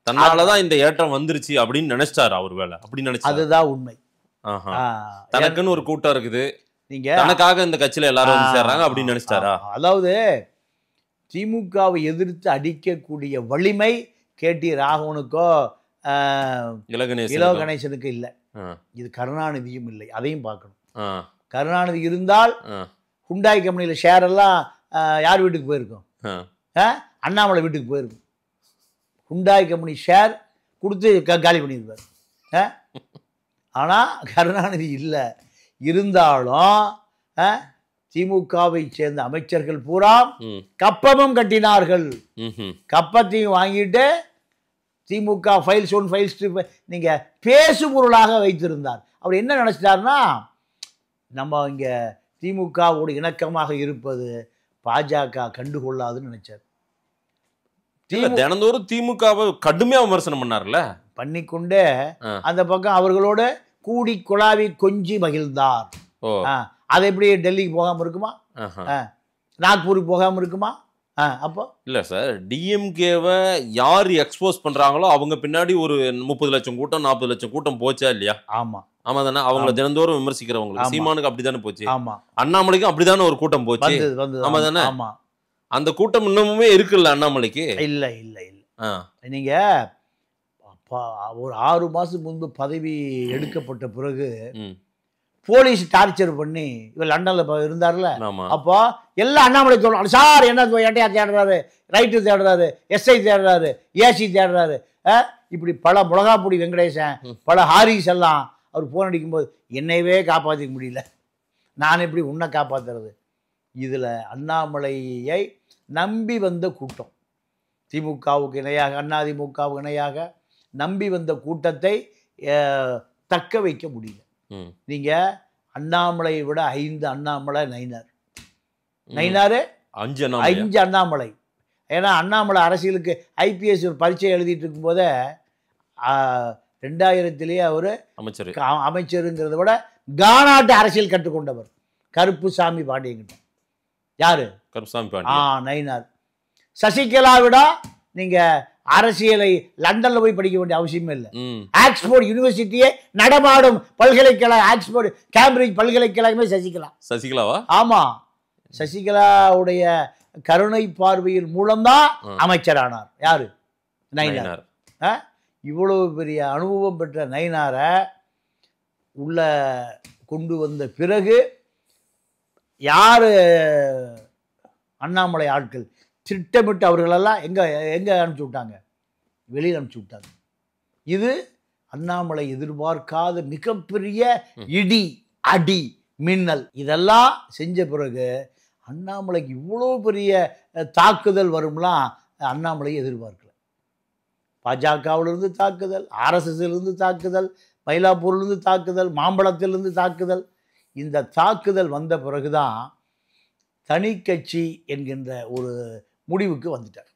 தன்னாலதான் இந்த ஏற்றம் வந்துருச்சு அப்படின்னு நினைச்சாரு. அவர் வேலை அப்படி நினைச்சாரு. அதுதான் உண்மை. தனக்குன்னு ஒரு கூட்டம் இருக்குது, நீங்க தனக்காக இந்த கட்சியில எல்லாரும் வந்து சேர்றாங்க அப்படின்னு நினைச்சாரா? அதாவது திமுகவை எதிர்த்து அடிக்கக்கூடிய வலிமை KT ராகவனுக்கோ இலோ கணேசனுக்கு இல்லை. இது கருணாநிதியும் இல்லை. அதையும் பார்க்கணும். கருணாநிதி இருந்தால் ஹுண்டாய் கம்பெனியில் ஷேர் எல்லாம் யார் வீட்டுக்கு போயிருக்கும்? அண்ணாமலை வீட்டுக்கு போயிருக்கும். ஹுண்டாய் கம்பெனி ஷேர் கொடுத்து காலி பண்ணியிருப்பார். ஆனால் கருணாநிதி இல்லை. இருந்தாலும் திமுகவை சேர்ந்த அமைச்சர்கள் பூரா கப்பமும் கட்டினார்கள். கப்பத்தையும் வாங்கிட்டு திமுக ஃபைல்ஸ் 1 ஃபைல்ஸ் 2 நீங்க பேசு பொருளாக வைத்திருந்தார். அவர் என்ன நினைச்சிட்டாருன்னா, நம்ம இங்க திமுகவோடு இணக்கமாக இருப்பது பாஜக கண்டுகொள்ளாதுன்னு நினைச்சார். தினந்தோறும் திமுகவை கடுமையா விமர்சனம் பண்ணார்ல, பண்ணிக்கொண்டே அந்த பக்கம் அவர்களோட கூடி குழாவி கொஞ்சி மகிழ்ந்தார். அது எப்படி டெல்லிக்கு போகாம இருக்குமா? நாக்பூருக்கு போகாம இருக்குமா? அப்போ இல்ல சார், டிஎம்கேவை யார் எக்ஸ்போஸ் பண்றாங்களோ அவங்க பின்னாடி ஒரு 30 லட்சம் கூட்டம் 40 லட்சம் கூட்டம் போச்சா இல்லையா? ஆமா ஆமா தானே. அவங்கள தினந்தோறும் விமர்சிக்கிறவங்களுக்கு சீமானுக்கு அப்படித்தானே போச்சு. ஆமா, அண்ணாமலைக்கும் அப்படித்தானே ஒரு கூட்டம் போச்சு. ஆமா தானே. ஆமா, அந்த கூட்டம் இன்னமுமே இருக்குல்ல அண்ணாமலைக்கு? இல்ல இல்ல இல்ல. நீங்க ஒரு 6 மாசம் முன்பு பதவி எடுக்கப்பட்ட பிறகு போலீஸ் டார்ச்சர் பண்ணி இவர் லண்டன்ல இருந்தார்ல, அப்போ எல்லாம் அண்ணாமலை சொல்றாங்க, சார் என்ன என்டையார் தேடுறாரு, ரைட்டு தேடுறாரு, SI தேடுறாரு, AC தேடுறாரு. இப்படி பல முளகாப்பொடி வெங்கடேசன், பல ஹாரிஸ் எல்லாம் அவர் போன் அடிக்கும்போது என்னையவே காப்பாற்றிக்க முடியல, நான் எப்படி உன்னை காப்பாற்றுறது? இதில் அண்ணாமலையை நம்பி வந்த கூட்டம், திமுகவுக்கு இணையாக அதிமுகவுக்கு இணையாக நம்பி வந்த கூட்டத்தை தக்க வைக்க முடியல. நீங்க அண்ணாமலையை விட 5 அண்ணாமலை நயினாரு 5 அண்ணாமலை. ஏன்னா அண்ணாமலை அரசியலுக்கு IPS ஒரு பரீட்சை எழுதிட்டு இருக்கும் போதே 2000 அவர் அமைச்சருங்கிறத விட கானாட்டு அரசியல் கற்றுக்கொண்டவர் கருப்புசாமி பாண்டியங்கிட்ட. யாரு? கருப்புசாமி பாண்டியன். நயினார். சசிகலா விட நீங்க அரசியலை லண்டன்ல போய் படிக்க வேண்டிய அவசியமே இல்லை. ஆக்ஸ்போர்ட் யூனிவர்சிட்டியே நடமாடும் பல்கலைக்கழகம், ஆக்ஸ்போர்ட் கேம்பிரிட்ஜ் பல்கலைக்கழகமே சசிகலாவா? ஆமா, சசிகலாவுடைய கருணை பார்வையின் மூலம்தான் அமைச்சரானார். யாரு? நயினார். இவ்வளவு பெரிய அனுபவம் பெற்ற நயினாரை உள்ள கொண்டு வந்த பிறகு யாரு அண்ணாமலை ஆட்கள் திட்டமிட்டு அவர்களெல்லாம் எங்க அனுப்பிச்சு விட்டாங்க? வெளியில் அனுப்பிச்சு விட்டாங்க. இது அண்ணாமலை எதிர்பார்க்காத மிகப்பெரிய இடி, அடி, மின்னல். இதெல்லாம் செஞ்ச பிறகு அண்ணாமலைக்கு இவ்வளோ பெரிய தாக்குதல் வரும்லாம் அண்ணாமலை எதிர்பார்க்கல. பாஜகவிலிருந்து தாக்குதல், RSSலிருந்து தாக்குதல், மயிலாப்பூர்லேருந்து தாக்குதல், மாம்பழத்திலிருந்து தாக்குதல். இந்த தாக்குதல் வந்த பிறகுதான் தனி கட்சி என்கின்ற ஒரு முடிவுக்கு வந்துட்டார்.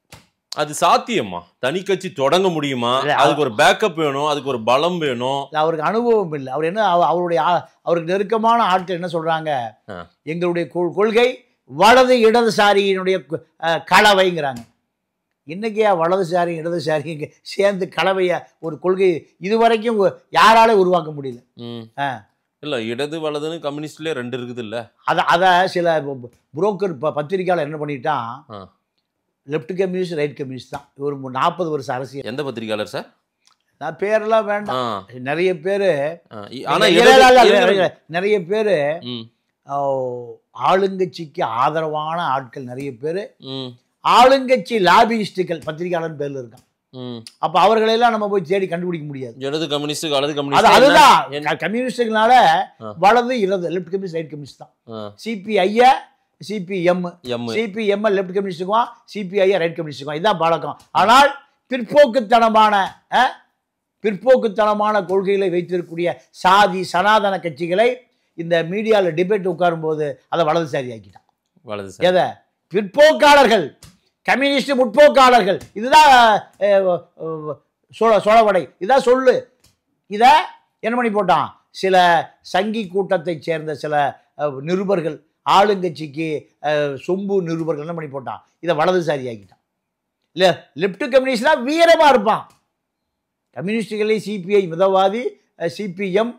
அது சாத்தியமா? தனி கட்சி தொடங்க முடியுமா? அதுக்கு ஒரு பேக்கப் வேணும், அதுக்கு ஒரு பலம் வேணும். அவருக்கு அனுபவம் இல்லை. அவர் என்ன, அவருக்கு நெருக்கமான ஆட்கள் என்ன சொல்றாங்க, எங்களுடைய கொள்கை வலது இடதுசாரியினுடைய கலவைங்கிறாங்க. இன்னைக்கே வலதுசாரி இடதுசாரி சேர்ந்து கலவைய ஒரு கொள்கை இதுவரைக்கும் யாரால உருவாக்க முடியல. இல்ல இடது வலதுன்னு கம்யூனிஸ்ட்லயே 2 இருக்குது இல்ல. அத சில புரோக்கர் பத்திரிகையாளர் என்ன பண்ணிட்டான், லெப்ட் கம்யூனிஸ்ட் ரைட் கம்யூனிஸ்ட் தான். ஒரு 40 வருஷம் அரசியல். எந்த பத்திரிகையாளர் சார்? நான் பேரெல்லாம் வேண்டாம். நிறைய பேரு ஆளுங்கட்சிக்கு ஆதரவான ஆட்கள், நிறைய பேரு ஆளுங்கட்சி லாபியிஸ்டுகள் பத்திரிகையாளர் பேர்ல இருக்கான். அப்ப அவர்களெல்லாம் நம்ம போய் தேடி கண்டுபிடிக்க முடியாது. இடது கம்யூனிஸ்ட் வலது கம்யூனிஸ்ட், அதுதான் கம்யூனிஸ்டுனால வலது இடது, லெப்ட் கம்யூனிஸ்ட் ரைட் கம்யூனிஸ்ட் தான். CPM லெப்ட் கம்யூனிஸ்டுக்கும், CPI ரைட் கம்யூனிஸ்டுக்கும், இதுதான் பழக்கம். ஆனால் பிற்போக்குத்தனமான கொள்கைகளை வைத்திருக்கக்கூடிய சாதி சனாதன கட்சிகளை இந்த மீடியாவில் டிபேட் உட்காரும்போது அதை வலதுசாரி ஆக்கிட்டான். வலதுசாரி எதை? பிற்போக்காளர்கள், கம்யூனிஸ்ட் முற்போக்காளர்கள், இதுதான் சோழவடை, இதான் சொல்லு. இதை என்ன பண்ணி போட்டான்? சில சங்கி கூட்டத்தை சேர்ந்த சில நிருபர்கள், ஆளுங்கட்சிக்கு சொம்பு நிருபர்கள் என்ன பண்ணி போட்டான்? இதை வலதுசாரி ஆக்கிட்டான். இல்லை, லெப்ட் கம்யூனிஸ்ட்னா வீரமா இருப்பான். கம்யூனிஸ்டுகளே சிபிஐ மிதவாதி, சிபிஎம்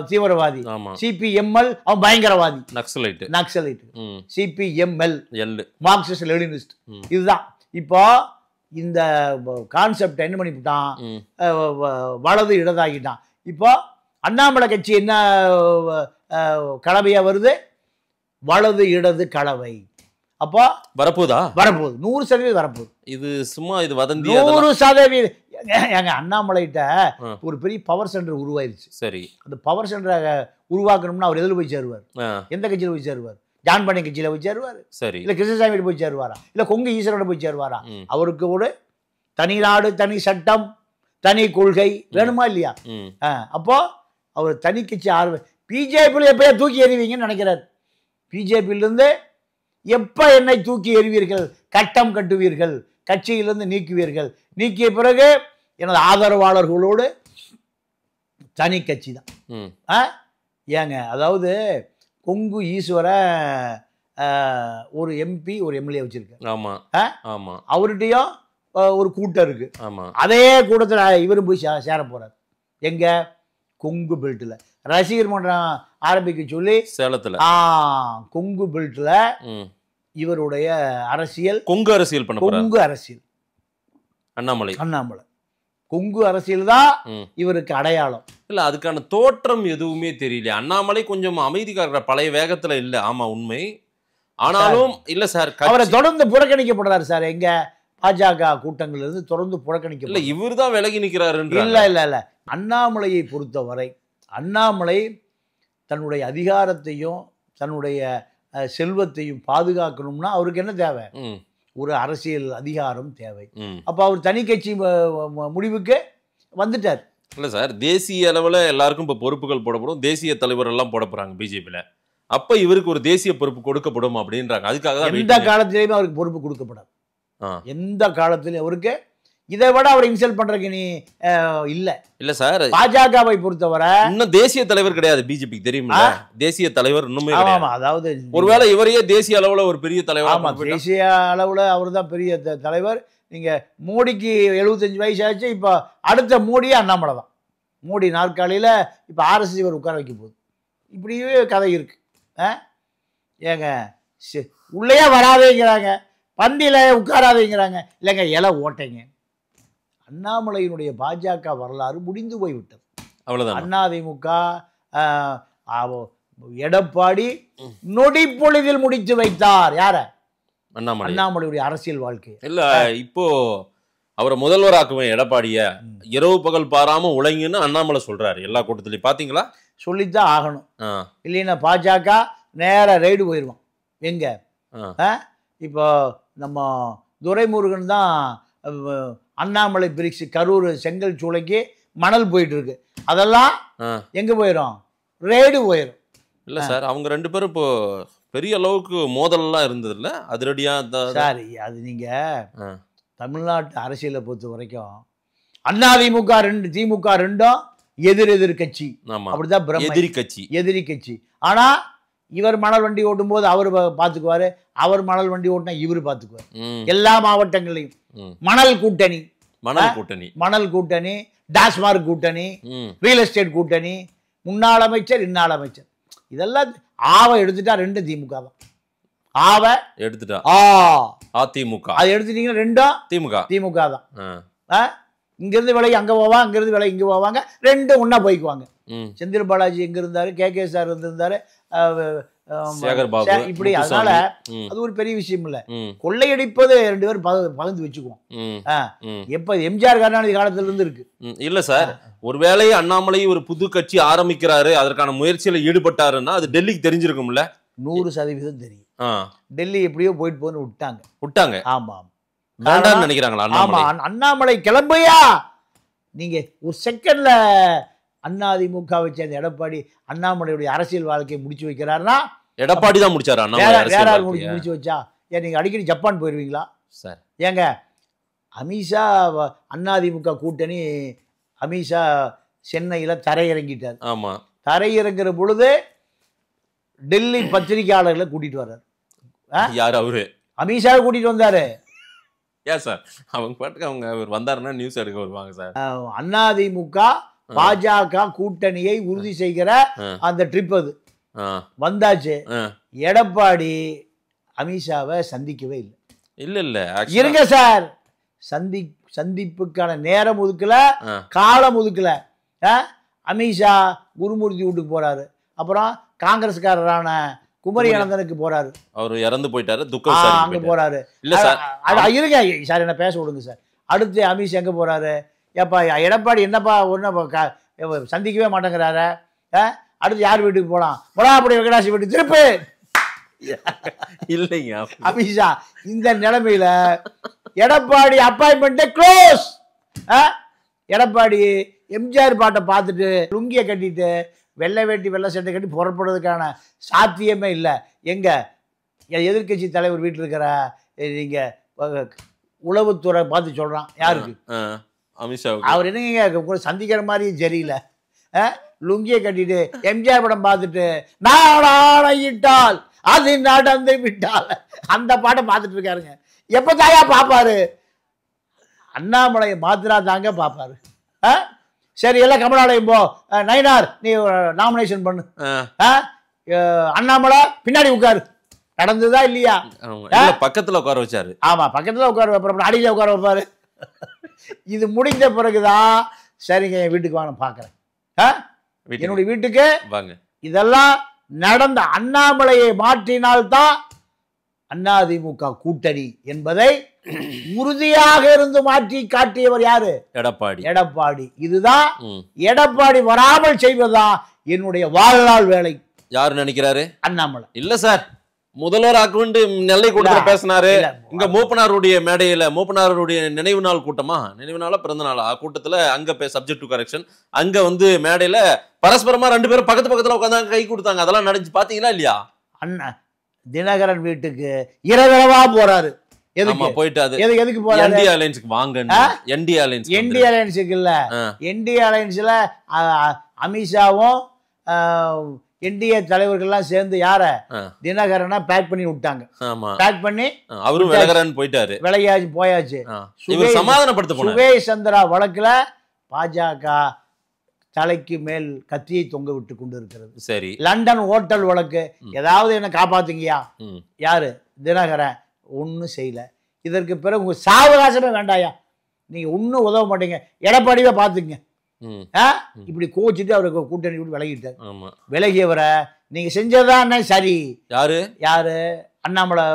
தீவிரவாதி, சிபிஎம்எல் அவன் பயங்கரவாதி, நக்சலைட், சிபிஎம்எல் மார்க்சிஸ்ட் லெனினிஸ்ட். இதுதான் இப்போ இந்த கான்செப்ட் என்ன பண்ணிவிட்டான்? வலது இடதாகிட்டான். இப்போ அண்ணாமலை கட்சி என்ன கலவையா வருது? வலது இடது கலவை. அப்போ வரப்போகுது 100% வரப்போகுது. இது சும்மா இது வதந்தி. 100% எங்க அண்ணாமலைகிட்ட ஒரு பெரிய பவர் சென்டர் உருவாயிருச்சு. சரி, அந்த பவர் சென்டரை உருவாக்கணும்னா அவர் எதில் போய் சேருவார்? எந்த கட்சியில் போய் சேருவார்? ஜான் பாண்டியன் கட்சியில போய் சேருவார்? சரி, இல்ல கிருஷ்ணசாமி போய் சேருவாரா? இல்ல கொங்கு ஈஸ்வரோட போய் சேருவாரா? அவருக்கு ஒரு தனி நாடு, தனி சட்டம், தனி கொள்கை வேணுமா இல்லையா? அப்போ அவர் தனி கட்சி பிஜேபியில் எப்பயா தூக்கி எறிவீங்கன்னு நினைக்கிறார். பிஜேபியிலிருந்து எப்ப என்னை தூக்கி எறிவீர்கள், கட்டம் கட்டுவீர்கள், கட்சியிலிருந்து நீக்குவீர்கள், நீக்கிய பிறகு எனது ஆதரவாளர்களோடு தனி கட்சி தான். ஏங்க, அதாவது கொங்கு ஈஸ்வர ஒரு எம்பி ஒரு எம்எல்ஏ வச்சிருக்காரு. அவர்கிட்டயும் ஒரு கூட்டம் இருக்கு. அதே கூட்டத்தில் இவரும் போய் சேர போறார். எங்க? கொங்கு பெல்ட்ல ரசிகர் மன்றம் ஆரம்பிக்க சொல்லி சேலத்துல கொங்கு பெல்ட்ல இவருடைய அரசியல், கொங்கு அரசியல் பண்ண போறார். கொங்கு அரசியல் அண்ணாமலை கொங்கு அரசியல் தான் இவருக்கு அடையாளம். இல்ல, அதுக்கான தோற்றம் எதுவுமே தெரியல. அண்ணாமலை கொஞ்சம் அமைதிக்கார பழைய வேகத்துல இல்ல. ஆமா, உண்மை. ஆனாலும் இல்ல சார், அவரை தொடர்ந்து புறக்கணிக்கப்படுறாரு சார். எங்க பாஜக கூட்டங்கள்ல இருந்து தொடர்ந்து புறக்கணிக்க. இல்ல, இவர் தான் விலகி நிற்கிறாரு. இல்ல அண்ணாமலையை பொறுத்தவரை அண்ணாமலை தன்னுடைய அதிகாரத்தையும் தன்னுடைய செல்வத்தையும் பாதுகாக்கணும்னா அவருக்கு என்ன தேவை? ஒரு அரசியல் அதிகாரம் தேவை. அப்ப அவர் தனி கட்சி முடிவுக்கு வந்துட்டார். இல்ல சார், தேசிய அளவுல எல்லாருக்கும் இப்ப பொறுப்புகள் போடப்படும், தேசிய தலைவர் எல்லாம் போட போறாங்க பிஜேபியில. அப்ப இவருக்கு ஒரு தேசிய பொறுப்பு கொடுக்கப்படும் அப்படின்றாங்க. அதுக்காக எந்த காலத்திலயுமே அவருக்கு பொறுப்பு கொடுக்கப்படாது. எந்த காலத்திலும் அவருக்கு இதை விட அவர் இன்சல்ட் பண்றதுக்கு நீ இல்ல சார். பாஜகவை பொறுத்தவரை இன்னும் தேசிய தலைவர் கிடையாது பிஜேபிக்கு, தெரியுமா? தேசிய தலைவர் இன்னுமே. அதாவது ஒருவேளை இவரையே தேசிய அளவுல ஒரு பெரிய தலைவர், தேசிய அளவுல அவர் தான் பெரிய தலைவர். நீங்க மோடிக்கு 75 வயசு ஆச்சு. இப்ப அடுத்த மோடியே அண்ணாமலை தான். மோடி நாற்காலியில இப்ப RSS இவர் உட்கார வைக்க போகுது. இப்படியே கதை இருக்கு. ஏங்க, உள்ளேயே வராதேங்கிறாங்க, பந்தியில உட்காராதேங்கிறாங்க. இல்லைங்க, இலை ஓட்டைங்க. அண்ணாமலையினுடைய பாஜக வரலாறு முடிந்து போய்விட்டது. அவ்வளவுதான். அதிமுக எடப்பாடி நொடி பொழுதில் முடித்து வைத்தார். யார? அண்ணாமலையுடைய அரசியல் வாழ்க்கை. இல்ல, இப்போ அவரை முதல்வராக்குவேன் எடப்பாடிய, இரவு பகல் பாராம உழைங்கன்னு அண்ணாமலை சொல்றாரு எல்லா கூட்டத்திலையும். பாத்தீங்களா? சொல்லித்தான் ஆகணும். இல்லைன்னா பாஜக நேர ரைடு போயிடுவான். எங்க இப்போ நம்ம துரைமுருகன் தான் அண்ணாமலை பிரிக்ஸ் கரூர் செங்கல் சூளைக்கு மணல் போயிட்டு இருக்கு. அதெல்லாம் எங்க போயிடும்? ரைடு போயிடும். இல்ல சார், அவங்க ரெண்டு பேரும் இப்போ பெரிய அளவுக்கு மோதல் எல்லாம் இருந்தது இல்ல, அதிரடியா. சாரி, அது நீங்க தமிழ்நாட்டு அரசியலை பொறுத்த வரைக்கும் அதிமுக திமுக ரெண்டும் எதிர் கட்சி. அப்படிதான் எதிரி கட்சி. ஆனா இவர் மணல் வண்டி ஓட்டும் போது அவர் பாத்துக்குவாரு, அவர் மணல் வண்டி ஓட்டினா இவரு பாத்துக்குவாரு. எல்லா மாவட்டங்களையும் மணல் கூட்டணி, டாஸ்மார்க் கூட்டணி, ரியல் எஸ்டேட் கூட்டணி, முன்னாள் அமைச்சர் இன்னாள் அமைச்சர், இதெல்லாம் ஆவை எடுத்துட்டா ரெண்டு திமுக தான். ஆவை எடுத்துட்டா அதிமுக, அது எடுத்துட்டீங்கன்னா ரெண்டும் திமுக தான். இங்கிருந்து விலை அங்க போவாங்க, அங்கிருந்து விலை இங்க போவாங்க, ரெண்டும் ஒன்னா போய்க்குவாங்க. செந்தில் பாலாஜி எங்க இருந்தாரு, கே சார் இருந்திருந்தாரு, இப்படி. அதனால அது ஒரு பெரிய விஷயம் இல்ல. கொள்ளையடிப்பது ரெண்டு பேரும் பகிர்ந்து வச்சுக்குவோம். எப்ப எம்ஜிஆர் கருணாநிதி காலத்துல இருந்து இருக்கு. இல்ல சார், ஒருவேளை அண்ணாமலை ஒரு புது கட்சி ஆரம்பிக்கிறாரு, அதற்கான முயற்சியில ஈடுபட்டாருன்னா அது டெல்லிக்கு தெரிஞ்சிருக்கும்ல. 100% தெரியும். டெல்லி எப்படியோ போயிட்டு போன்னு விட்டாங்க. ஆமா, நினைக்கிறாங்களா? ஆமா, அண்ணாமலை கிளம்பையா, நீங்க ஒரு செகண்ட்ல அதிமுகவை சேர்ந்த எடப்பாடி அண்ணாமலையுடைய அரசியல் வாழ்க்கையை முடிச்சு வைக்கிறாருன்னா எடப்பாடி தான் முடிச்சாரு. வேற யார் முடிச்சு வச்சா? ஏன் நீங்க அடிக்கடி ஜப்பான் போயிருவீங்களா சார்? ஏங்க அமித்ஷா அதிமுக கூட்டணி அமித்ஷா சென்னையில் தரையிறங்கிட்டார். ஆமா, தரையிறங்குற பொழுது டெல்லி பத்திரிகையாளர்களை கூட்டிட்டு வர்றாரு. யார் அவரு? அமித்ஷாவை கூட்டிட்டு வந்தாரு. ஏன் சார் அவங்க பாட்டுக்கு அவர் வந்தாருன்னா நியூஸ் எடுக்க வருவாங்க சார். அதிமுக பாஜக கூட்டணியை உறுதி செய்கிற அந்த ட்ரிப் அது வந்தாச்சு. எடப்பாடி அமித்ஷாவை சந்திக்கவே இல்லை. இல்ல இருங்க சார், சந்திப்புக்கான நேரம் ஒதுக்கல, காலம் ஒதுக்கல. அமித்ஷா குருமூர்த்தி வீட்டுக்கு போறாரு, அப்புறம் காங்கிரஸ்காரரான குமரி அனந்தனுக்கு போறாரு. அவர் இறந்து போயிட்டாரு, துக்கம் அங்க போறாரு. இல்ல சார் இருங்க சார், என்ன பேச விடுங்க சார். அடுத்து அமித்ஷா எங்க போறாரு? ஏப்பா எடப்பாடி என்னப்பா ஒன்னும் சந்திக்கவே மாட்டேங்கிறாரு. அடுத்து யார் வீட்டுக்கு போலாம்? மொடாபடி வெங்கடாசி வீட்டுக்கு திருப்பு. இல்லைங்க அமித்ஷா இந்த நிலைமையில எடப்பாடி அப்பாயின்மெண்ட் க்ளோஸ். எடப்பாடி எம்ஜிஆர் பாட்டை பார்த்துட்டு லுங்கியை கட்டிட்டு வெள்ளை வேட்டி வெள்ளை சட்டை கட்டி புறப்படுறதுக்கான சாத்தியமே இல்லை. எங்க எதிர்கட்சி தலைவர் வீட்டில் இருக்கிற நீங்க உளவுத்துறை பார்த்து சொல்றான். யாருக்கு? அமித்ஷா. அவர் என்னங்க சந்திக்கிற மாதிரியும் சரியில்லை. லுங்கியை கட்டிட்டு எம்ஜிஆர் படம் பார்த்துட்டு நான் ஆணையிட்டால் அது நடந்து விட்டால் அந்த பாட்டை பார்த்துட்டு இருக்காருங்க. எப்ப தாயா பாப்பாரு? அண்ணாமலையை மாத்திரா தாங்க பாப்பாரு. சரி எல்லாம் கமலாலயம் போ, நயினார் நீ நாமினேஷன் பண்ணு, அண்ணாமலை பின்னாடி உட்காரு. நடந்ததா இல்லையா? பக்கத்துல உட்கார வச்சாரு. ஆமா, பக்கத்துல உட்கார வைப்பாரு, அடியில உட்கார வைப்பாரு. இது முடிஞ்ச பிறகுதான் சரிங்க என் வீட்டுக்கு வாங்க பாக்குறேன், என்னுடைய வீட்டுக்கு வாங்க. இதெல்லாம் நடந்த அண்ணாமலையை மாற்றினால்தான் அதிமுக கூட்டணி என்பதை உறுதியாக இருந்து மாற்றி காட்டியவர் யாரு? எடப்பாடி. இதுதான் எடப்பாடி வராமல் செய்வதுதான் என்னுடைய வாழ்நாள் வேலை. யாரு நினைக்கிறாரு? அண்ணாமலை. இல்ல சார், முதல்வர் ஆக்குண்டு நெல்லை கூட்டத்தில் பேசினாரு. இங்க மூப்பனாருடைய மேடையில, மூப்பனாருடைய நினைவு நாள் கூட்டமா, நினைவு நாளா பிறந்த நாளா கூட்டத்துல அங்க சப்ஜெக்ட் டு கரெக்ஷன் அங்க மேடையில பரஸ்பரமா 2 பேரும் பக்கத்து பக்கத்துல உட்காந்து கை கொடுத்தாங்க. அதெல்லாம் நடந்துச்சு பாத்தீங்களா இல்லையா? அண்ணா தினகரன் வீட்டுக்கு இரவரவா போறாரு. எதுக்கு போறாரு? என்டி அலையன்ஸ்க்கு வாங்க. என்டி அலையன்ஸுக்கு இல்ல, என்டி அலையன்ஸ்ல அமித்ஷாவும் என்டிஏ தலைவர்கள்லாம் சேர்ந்து யார தினகரனை பேக் பண்ணி விட்டாங்க. பேக் பண்ணி அவரும் விலகரன் போயிட்டாரு, விலகியாச்சு போயாச்சு. சமாதானப்படுத்த சுவேஷ் சந்திரா வழக்குல பாஜக தலைக்கு மேல் கத்தியை தொங்க விட்டு கொண்டு இருக்கிறது. சரி, லண்டன் ஹோட்டல் வழக்கு, ஏதாவது என்ன காப்பாத்துங்கயா? யாரு? தினகரன் ஒன்னும் செய்யல. இதற்கு பிறகு உங்க சாவகாசமே வேண்டாயா, நீங்க ஒன்னும் உதவ மாட்டீங்க, எடப்பாடியே பாத்துங்க. இப்படி கோச்சிட்டு அவருக்கு கூட்டணி விட்டு விலகிட்டார். விலகியவரை நீங்க செஞ்சதுதான் சரி. யாரு? அண்ணாமலை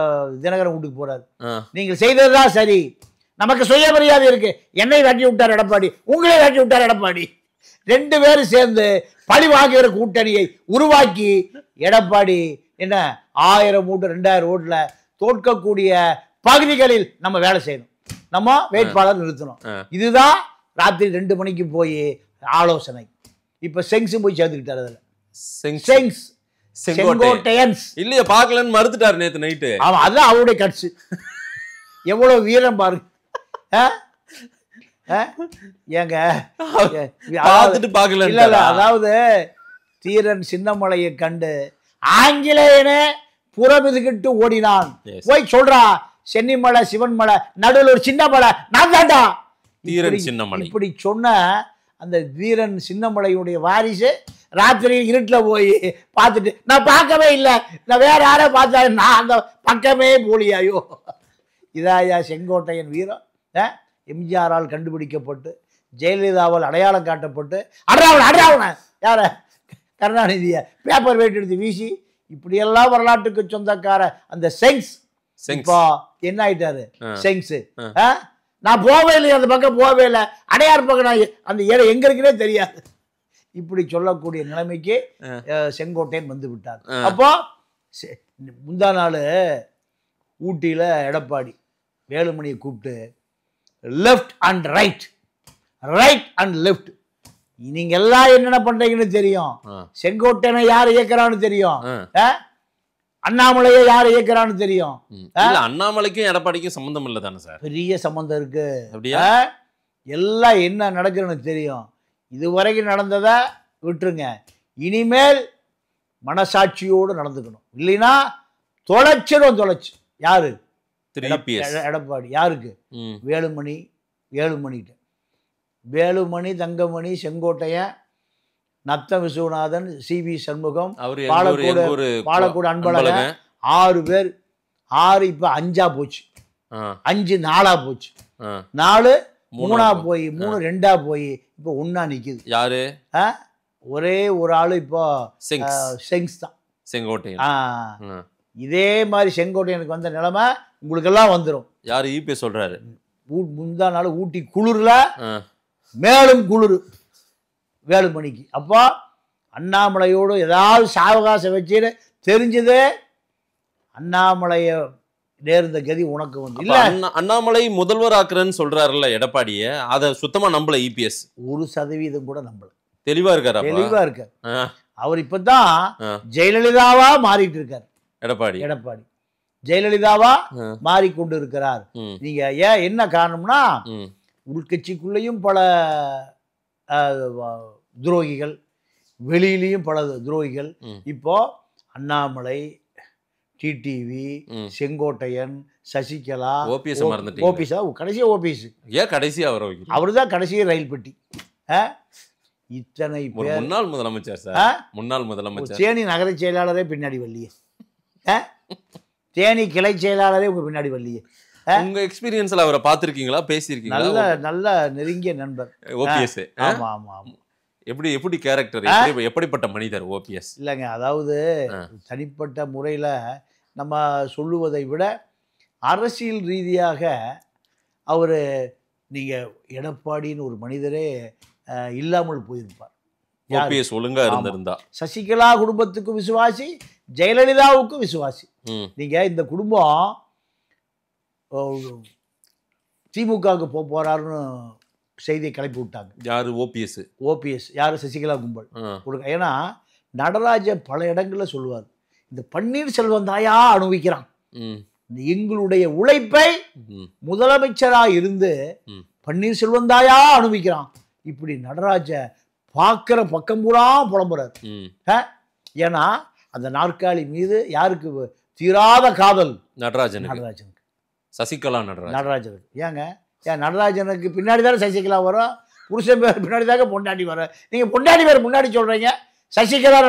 தினகரன் வீட்டுக்கு போறாரு. நீங்க செய்ததுதான் சரி. நமக்கு சுயமரியாதை இருக்கு. என்னை வெட்டி விட்டார் எடப்பாடி, உங்களே வெட்டி விட்டார் எடப்பாடி. 2 பேரும் சேர்ந்து பழி வாங்குகிற கூட்டணியை உருவாக்கி எடப்பாடி என்ன 1000 ஓட்டு 2000 ஓட்டுல தோற்கக்கூடிய பகுதிகளில் நம்ம வேலை செய்யணும், நம்ம வேட்பாளர் நிறுத்தணும். இதுதான் ராத்திரி 2 மணிக்கு போய் ஆலோசனை. இப்ப செங்ஸும் போய் சேர்த்துக்கிட்டாரு. அதுல செங்கோட்டையன்ஸ் இல்லையா பார்க்கலன்னு மறுத்துட்டாரு நேத்து நைட்டு. ஆமா, அதுதான் அவருடைய கட்சி. எவ்வளவு வீரம் பாருங்க. ஏங்க பார்த்துட்டு பார்க்கல. இல்ல, அதாவது தீரன் சின்னமலையை கண்டு ஆங்கிலேயனே புறமிதுகிட்டு ஓடினான். போய் சொல்றா சென்னிமலை சிவன்மலை நடுவில் ஒரு சின்ன மலை நான் தாண்டா தீரன் சின்னமலை. இப்படி சொன்ன அந்த வீரன் சின்னமலையுடைய வாரிசு ராத்திரி இருட்டில் போய் பார்த்துட்டு நான் பார்க்கவே இல்லை, நான் வேற யாரோ பார்த்தா, நான் அந்த பக்கமே போலியாயோ. இதாயா செங்கோட்டையன் வீரம். எம்ஜிஆரால் கண்டுபிடிக்கப்பட்டு ஜெயலலிதாவால் அடையாளம் காட்டப்பட்டு அடையாள யார கருணாநிதியை பேப்பர் வெயிட் எடுத்து வீசி இப்படியெல்லாம் வரலாற்றுக்கு சொந்தக்கார அந்த செங்ஸ் இப்போ என்ன ஆயிட்டாரு? செங்ஸ். நான் போவே இல்லை, அந்த பக்கம் போவே இல்லை, அடையார் பக்கம் நான் அந்த இடம் எங்க இருக்குன்னே தெரியாது. இப்படி சொல்லக்கூடிய நிலைமைக்கு செங்கோட்டையன் வந்து விட்டார். அப்போ முந்தா நாள் ஊட்டியில எடப்பாடி வேலுமணியை கூப்பிட்டு left and right, right and left நீங்க எல்லாம் என்னென்ன பண்றீங்கன்னு தெரியும். செங்கோட்டையனை யார் இயக்குறான்னு தெரியும். அண்ணாமலையை யார் இயக்குறான்னு தெரியும். அண்ணாமலைக்கும் எடப்பாடிக்கும் சம்பந்தம் இல்லை தானே சார்? பெரிய சம்பந்தம் இருக்கு. எல்லாம் என்ன நடக்குதுன்னு தெரியும். இதுவரைக்கும் நடந்ததை விட்டுருங்க. இனிமேல் மனசாட்சியோடு நடந்துக்கணும். இல்லைன்னா தொலைச்சு யாரு? எடப்பாடி. யாருக்கு? வேலுமணி, தங்கமணி, செங்கோட்டையன், நத்த விஸ்வநாதன், சி.வி. சண்முகம், பாலக்கோடு அன்பழகன், 6 பேர். 6 இப்ப 5ஆ போச்சு. 5 4ஆ போச்சு. 4 3ஆ போய் 3 2ஆ போய் இப்ப 1ஆ நிக்குது. யாரு? ஒரே ஒரு ஆளு இப்போ செங்ஸ் தான். செங்கோட்டையன். இதே மாதிரி செங்கோட்டையனுக்கு வந்த நிலைமை உங்களுக்கு எல்லாம் வந்துடும். யாரு? ஈபி சொல்றாரு. முந்தா நாள் ஊட்டி குளிர்ல மேலும் குளிர் வேலுமணிக்கு. அப்போ அண்ணாமலையோடு ஏதாவது சாவகாசம் வச்சுன்னு தெரிஞ்சது அண்ணாமலைய நேர்ந்த கதி உனக்கு வந்து இல்ல. அண்ணாமலை முதல்வர் ஆக்குறேன்னு சொல்றாருல்ல எடப்பாடிய, அதை சுத்தமா நம்பல இபிஎஸ். 1% கூட நம்பல. தெளிவா இருக்காரு. தெளிவா இருக்காரு. அவர் இப்பதான் ஜெயலலிதாவா மாறிட்டு இருக்காரு. எடப்பாடி ஜெயலலிதாவா மாறிக்கொண்டு இருக்கிறார். நீங்க ஏன் என்ன காரணம்னா உள்கட்சிக்குள்ளேயும் பல துரோகிகள், வெளியிலையும் பல துரோகிகள். இப்போ அண்ணாமலை, டிடிவி, செங்கோட்டையன், சசிகலா, ஓபிஎஸ் கடைசியா ஓபிஎஸ் அவரு தான் கடைசி ரயில் பெட்டி. இத்தனை பேர் முன்னாள் முதலமைச்சர் சார். முன்னாள் முதலமைச்சர். தேனி நகர செயலாளரே பின்னாடி வரலையே. தேனி கிளை செயலாளரே உங்க பின்னாடி வரலையே. உங்க எக்ஸ்பீரியன்ஸ்ல அவரை பார்த்திருக்கீங்களா? பேசியிருக்கீங்களா? நல்ல நெருங்கிய நண்பர் ஓபிஎஸ். ஆமா ஆமா ஆமா. எப்படி கேரக்டர், எப்படிப்பட்ட மனிதர் ஓபிஎஸ்? இல்லைங்க, அதாவது தனிப்பட்ட முறையில் நம்ம சொல்லுவதை விட அரசியல் ரீதியாக அவர் நீங்கள் எடப்பாடின்னு ஒரு மனிதரே இல்லாமல் போயிருப்பார். ஓபிஎஸ் ஒழுங்கா இருந்திருந்தா. சசிகலா குடும்பத்துக்கும் விசுவாசி, ஜெயலலிதாவுக்கும் விசுவாசி. நீங்கள் இந்த குடும்பம் திமுகவுக்கு போறாருன்னு செய்தியை கிளப்பி விட்டாங்க. யாரு? ஓபிஎஸ். யாரு? சசிகலா கும்பல். ஏன்னா நடராஜன் பல இடங்களில் சொல்லுவார், இந்த பன்னீர்செல்வம் தாயா அனுபவிக்கிறான். எங்களுடைய உழைப்பை முதலமைச்சராக இருந்து பன்னீர்செல்வம் தாயா அனுபவிக்கிறான். இப்படி நடராஜ பார்க்கிற பக்கம் பூரா புலம்புறார். ஏன்னா அந்த நாற்காலி மீது யாருக்கு தீராத காதல்? நடராஜனுக்கு. சசிகலா நடராஜனுக்கு. ஏன் நடராஜனுக்கு பின்னாடி தானே சசிகலா வரும். புருஷன் பேர் பின்னாடி தாங்க பொண்டாட்டி வர. நீங்க பொண்டாட்டி பேர் முன்னாடி சொல்றீங்க. சசிகலா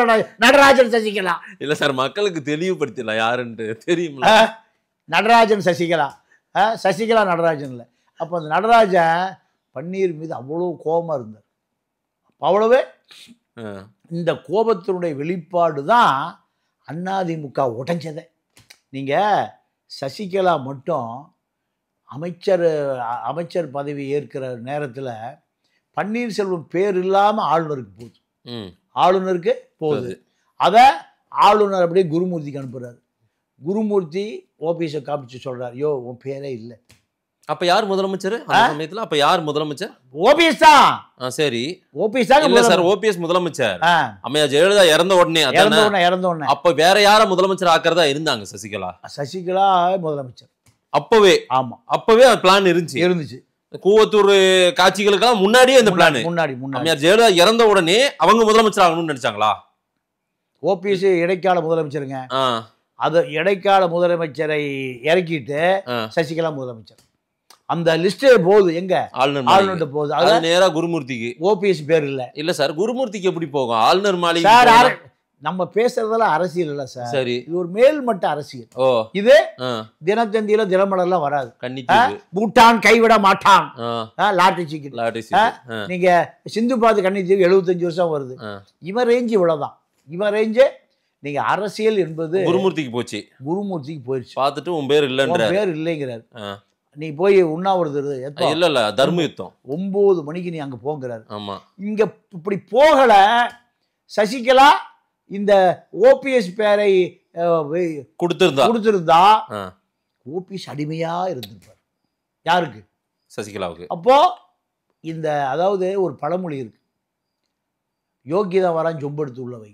நடராஜன் சசிகலா இல்ல சார், மக்களுக்கு தெளிவுபடுத்தல யாருன்னு தெரியும். நடராஜன் சசிகலா, சசிகலா நடராஜன் இல்லை. அப்போ அந்த நடராஜன் பன்னீர் மீது அவ்வளோ கோபமாக இருந்தார். அவ்வளவே இந்த கோபத்தினுடைய வெளிப்பாடு தான் அதிமுக உடைஞ்சதை. நீங்கள் சசிகலா மட்டும் அமைச்சர் பதவி ஏற்கிற நேரத்தில் பன்னீர்செல்வம் பேர் இல்லாமல் ஆளுநருக்கு போகுது. அதை ஆளுநர் அப்படியே குருமூர்த்திக்கு அனுப்புறாரு. குருமூர்த்தி ஓபிஎஸை காமிச்சு சொல்றாரு, யோ உன் பேரே இல்லை. அப்ப யார் முதலமைச்சர் அந்த சமயத்துல? அப்ப யார் முதலமைச்சர்? ஓபிஎஸ் தான். சரி, ஓபிஎஸ் தான். இல்ல சார், ஓபிஎஸ் முதலமைச்சர். அம்மையா ஜெயலலிதா இறந்த உடனே. அப்ப வேற யார முதலமைச்சர் ஆக்குறதா இருந்தாங்க? சசிகலா முதலமைச்சர் அப்பவே. ஆமா, அப்பவே பிளான் இருந்துச்சு. கூவத்தூர் காட்சிகளுக்கெல்லாம் முன்னாடியே இந்த பிளான். முன்னாடி அம்மையா ஜெயலலிதா இறந்த உடனே அவங்க முதலமைச்சர் ஆகணும்னு நினைச்சாங்களா? ஓபிஎஸ் இடைக்கால முதலமைச்சருங்க. அது இடைக்கால முதலமைச்சரை இறக்கிட்டு சசிகலா முதலமைச்சர். அந்த லிஸ்ட் போகுது எங்க? ஆளுநர் போகுது. அது நேரா குருமூர்த்திக்கு. ஓபிஎஸ் பேர் இல்ல சார். குருமூர்த்திக்கு எப்படி போகும்? ஆளுநர் மாளிகை. சார், நம்ம பேசுறதெல்லாம் அரசியல் இல்ல சார். சரி, இது ஒரு மேல்மட்ட அரசியல். இது தினத்தந்தியில தினமலர்லாம் வராது. பூட்டான் கைவிட மாட்டான், லாட்டரி சிக்கெட். நீங்க சிந்து பாத்து கன்னித்தீவு 75 வருஷம் வருது. இவன் ரேஞ்சு இவ்வளவுதான். இவன் ரேஞ்சு. நீங்க அரசியல் என்பது குருமூர்த்திக்கு போயிடுச்சு. பார்த்துட்டு உன் பேர் இல்லைங்கிறாரு. நீ போய் உண்ணாவிரது இல்ல தர்ம யுத்தம் 9 மணிக்கு நீ அங்க போங்கிறாரு. ஆமா, இங்க இப்படி போகல. சசிகலா இந்த ஓபிஎஸ் பேரை கொடுத்திருந்தா ஓபிஎஸ் அடிமையா இருந்திருப்பார். யாருக்கு? சசிகலாவுக்கு. அப்போ இந்த அதாவது ஒரு பழமொழி இருக்கு, யோகிதா வரான் சொம்பெடுத்து உள்ள வை,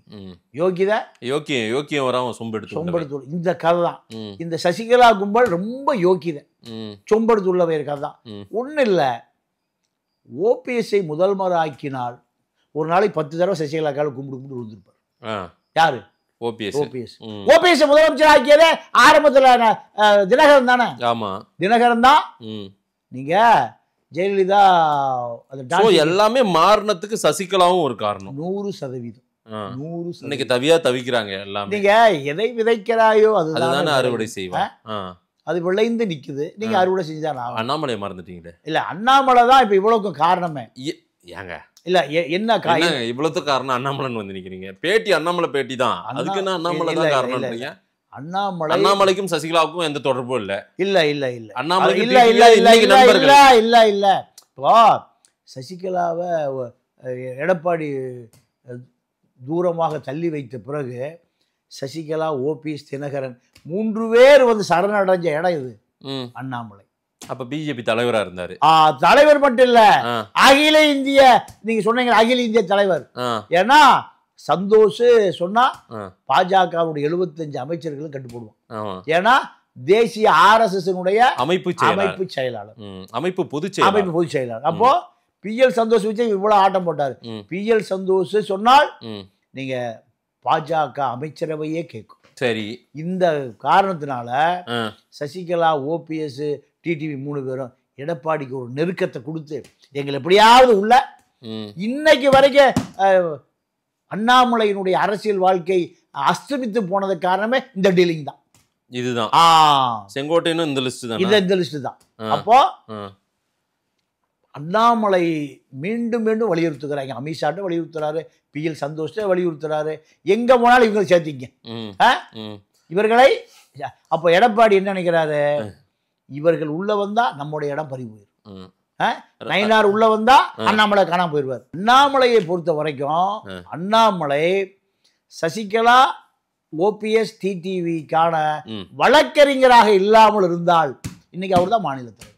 யோகிதா யோக்கியம் வரான் சொம்பெடுத்து இந்த கதை தான். இந்த சசிகலா கும்பல் ரொம்ப யோகிதை, சொம்பெடுத்து உள்ள வை கதை தான். ஒன்றும் இல்லை, ஓபிஎஸ்ஐ முதல் முறை ஆக்கினால் ஒரு நாளைக்கு 10 தடவை சசிகலா கால கும்பிட்டு விழுந்திருப்பார். யாரு? ஓபிஎஸ் முதலமைச்சர் ஆக்கியதே ஆரம்பத்துல தினகரன் தானே. ஆமா, தினகரன் தான். நீங்க ஜெயலலிதா எல்லாமே மாறினத்துக்கு சசிகலாவும் ஒரு காரணம். 100%. இன்னைக்கு தவியா தவிக்கிறாங்க எல்லாமே. நீங்க எதை விதைக்கிறாயோ அதுதான் அறுவடை செய்வாங்க. அது விளைந்து நிக்குது, நீங்க அறுவடை செஞ்சுதான். அண்ணாமலையை மறந்துட்டீங்களே. இல்ல, அண்ணாமலை தான் இப்ப இவ்வளவுக்கும் காரணமே. ஏங்க இல்ல, என்ன இவ்வளவு காரணம் அண்ணாமலைன்னு வந்து நிக்கிறீங்க? பேட்டி அண்ணாமலை பேட்டி தான், அதுக்கு என்ன அண்ணாமலை தான் காரணம்ன்றீங்க? அண்ணாமலைக்கும் சசிகலாவுக்கும் எந்த தொடர்பும் இல்ல. இல்ல இல்ல இல்ல அண்ணாமலை இல்ல இல்ல இல்ல இல்ல இல்ல இல்ல இப்போ சசிகலாவை எடப்பாடி தூரமாக தள்ளி வைத்த பிறகு சசிகலா, ஓபிஎஸ், தினகரன் 3 பேர் வந்து சரணடைஞ்ச இடம் இது அண்ணாமலை. அப்ப பிஜேபி தலைவரா இருந்தாரு. தலைவர் மட்டும் இல்ல, அகில இந்திய, நீங்க சொன்னீங்க அகில இந்திய தலைவர். ஏன்னா சந்தோஷ் சொன்னா பாஜகவுடைய 75 அமைச்சர்களும் கட்டு போடுவோம். ஏன்னா தேசிய RSS அமைப்பு செயலாளர், அமைப்பு பொதுச் செயலாளர். அப்போ PL சந்தோஷ் வச்சு இவ்வளவு ஆட்டம் போட்டாரு. PL சந்தோஷ் சொன்னால் நீங்க பாஜக அமைச்சரவையே கேட்கும். சரி, இந்த காரணத்தினால சசிகலா, ஓபிஎஸ், டிடிவி 3 பேரும் எடப்பாடிக்கு ஒரு நெருக்கத்தை கொடுத்து எங்களை எப்படியாவது உள்ள இன்னைக்கு வரைக்கும் அண்ணாமலையினுடைய அரசியல் வாழ்க்கை அஸ்தமித்து போனது காரணமே இந்த டீலிங் தான். இதுதான் செங்கோட்டையனும் இந்த லிஸ்ட் தான், இந்த லிஸ்ட் தான். அப்போ அண்ணாமலை மீண்டும் மீண்டும் வலியுறுத்துகிறாங்க. அமித்ஷாட்ட வலியுறுத்துறாரு, PL சந்தோஷ வலியுறுத்துறாரு, எங்க போனாலும் இவங்களை சேர்த்திங்க இவர்களை. அப்போ எடப்பாடி என்ன நினைக்கிறாரு? இவர்கள் உள்ள வந்தா நம்முடைய இடம் பறி போயிடும். நயினார் உள்ள வந்தா அண்ணாமலை காணாம போயிடுவார். அண்ணாமலையை பொறுத்த வரைக்கும் அண்ணாமலை சசிகலா, ஓபிஎஸ், டிடிவிக்கான வழக்கறிஞராக இல்லாமல் இருந்தால் இன்னைக்கு அவர் தான் மாநில தலைவர்.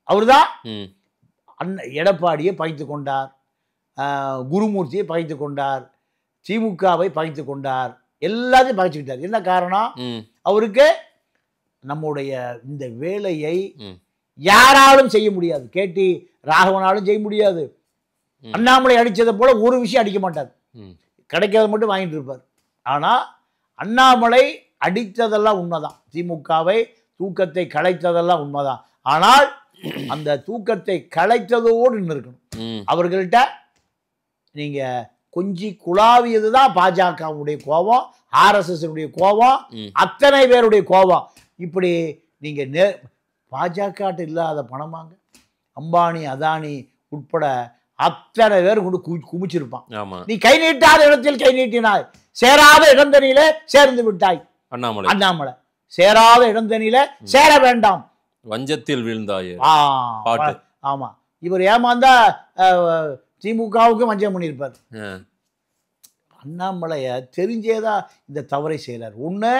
அவர் தான் எடப்பாடியை பகைத்து கொண்டார், குருமூர்த்தியை பகைத்து கொண்டார், திமுகவை பகைத்து கொண்டார், எல்லாத்தையும் பகைச்சுக்கிட்டார். என்ன காரணம்? அவருக்கு நம்முடைய இந்த வேலையை யாராலும் செய்ய முடியாது. கேடி ராகவனாலும் செய்ய முடியாது. அண்ணாமலை அடிச்சதை போல ஒரு விஷயம் அடிக்க மாட்டார், கிடைக்காத மட்டும் வாங்கிட்டு இருப்பார். ஆனா அண்ணாமலை அடித்ததெல்லாம் உண்மைதான், திமுகவை தூக்கத்தை கலைத்ததெல்லாம் உண்மைதான். ஆனால் அந்த தூக்கத்தை கலைத்ததோடு நின்று இருக்கணும். அவர்கள்ட்ட நீங்க கொஞ்சி குழாவியதுதான் பாஜகவுடைய கோபம், RSS கோபம், அத்தனை பேருடைய கோபம். இப்படி நீங்க பாஜக இல்லாத பணமாங்க, அம்பானி, அதானி உட்பட அத்தனை பேர் கொண்டு குமிச்சிருப்பான். நீ கை நீட்டாத இடத்தில் கை நீட்டினாய், சேராத இடந்தனியில சேர்ந்து விட்டாய். அண்ணாமலை சேராத இடந்தனியில சேர வேண்டாம், வஞ்சத்தில் வீழ்ந்தாய். ஆமா, இவர் ஏமாந்தா திமுகவுக்கு வஞ்சம் பண்ணியிருப்பார். அண்ணாமலைய தெரிஞ்சேதான் இந்த தவறை செய்யறார். ஒண்ணு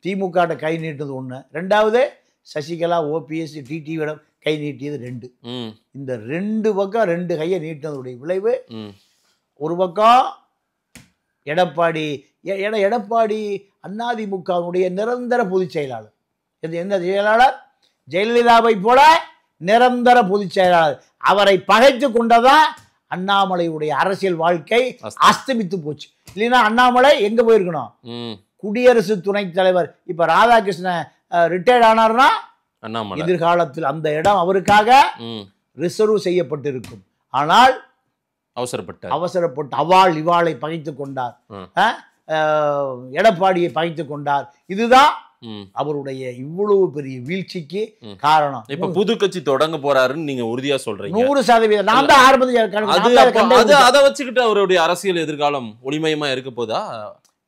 திமுக கை நீட்டது ஒண்ணு, ரெண்டாவது சசிகலா, ஓபிஎஸ், டிடிவியிடம் கை நீட்டியது 2. இந்த 2 பக்கம் 2 கையை நீட்டினதுடைய விளைவு ஒரு பக்கம் எடப்பாடி. எடப்பாடி அதிமுகவுடைய நிரந்தர பொதுச் செயலாளர். எந்த செயலாளர்? ஜெயலலிதாவை போல நிரந்தர பொதுச் செயலாளர். அவரை பகைத்து கொண்டதான் அண்ணாமலையுடைய அரசியல் வாழ்க்கை அஸ்தமித்து போச்சு. இல்லைன்னா அண்ணாமலை எங்க போயிருக்கணும்? குடியரசு துணைத் தலைவர். இப்ப ராதாகிருஷ்ணன் ரிட்டையர்ட் ஆனார்னா எதிர்காலத்தில் அந்த இடம் அவருக்காக ரிசர்வ் செய்யப்பட்டிருக்கும். ஆனால் அவசரப்பட்டு அவாள் இவாளை பகைத்து கொண்டார், எடப்பாடியை பகைத்து கொண்டார். இதுதான் அவருடைய இவ்வளவு பெரிய வீழ்ச்சிக்கு காரணம். இப்ப புது கட்சி தொடங்க போறாருன்னு நீங்க உறுதியா சொல்றீங்க. 100%. நான் தான் ஆரம்பத்தில் அதை வச்சுக்கிட்டு அவருடைய அரசியல் எதிர்காலம் ஒளிமயமா இருக்க போதா?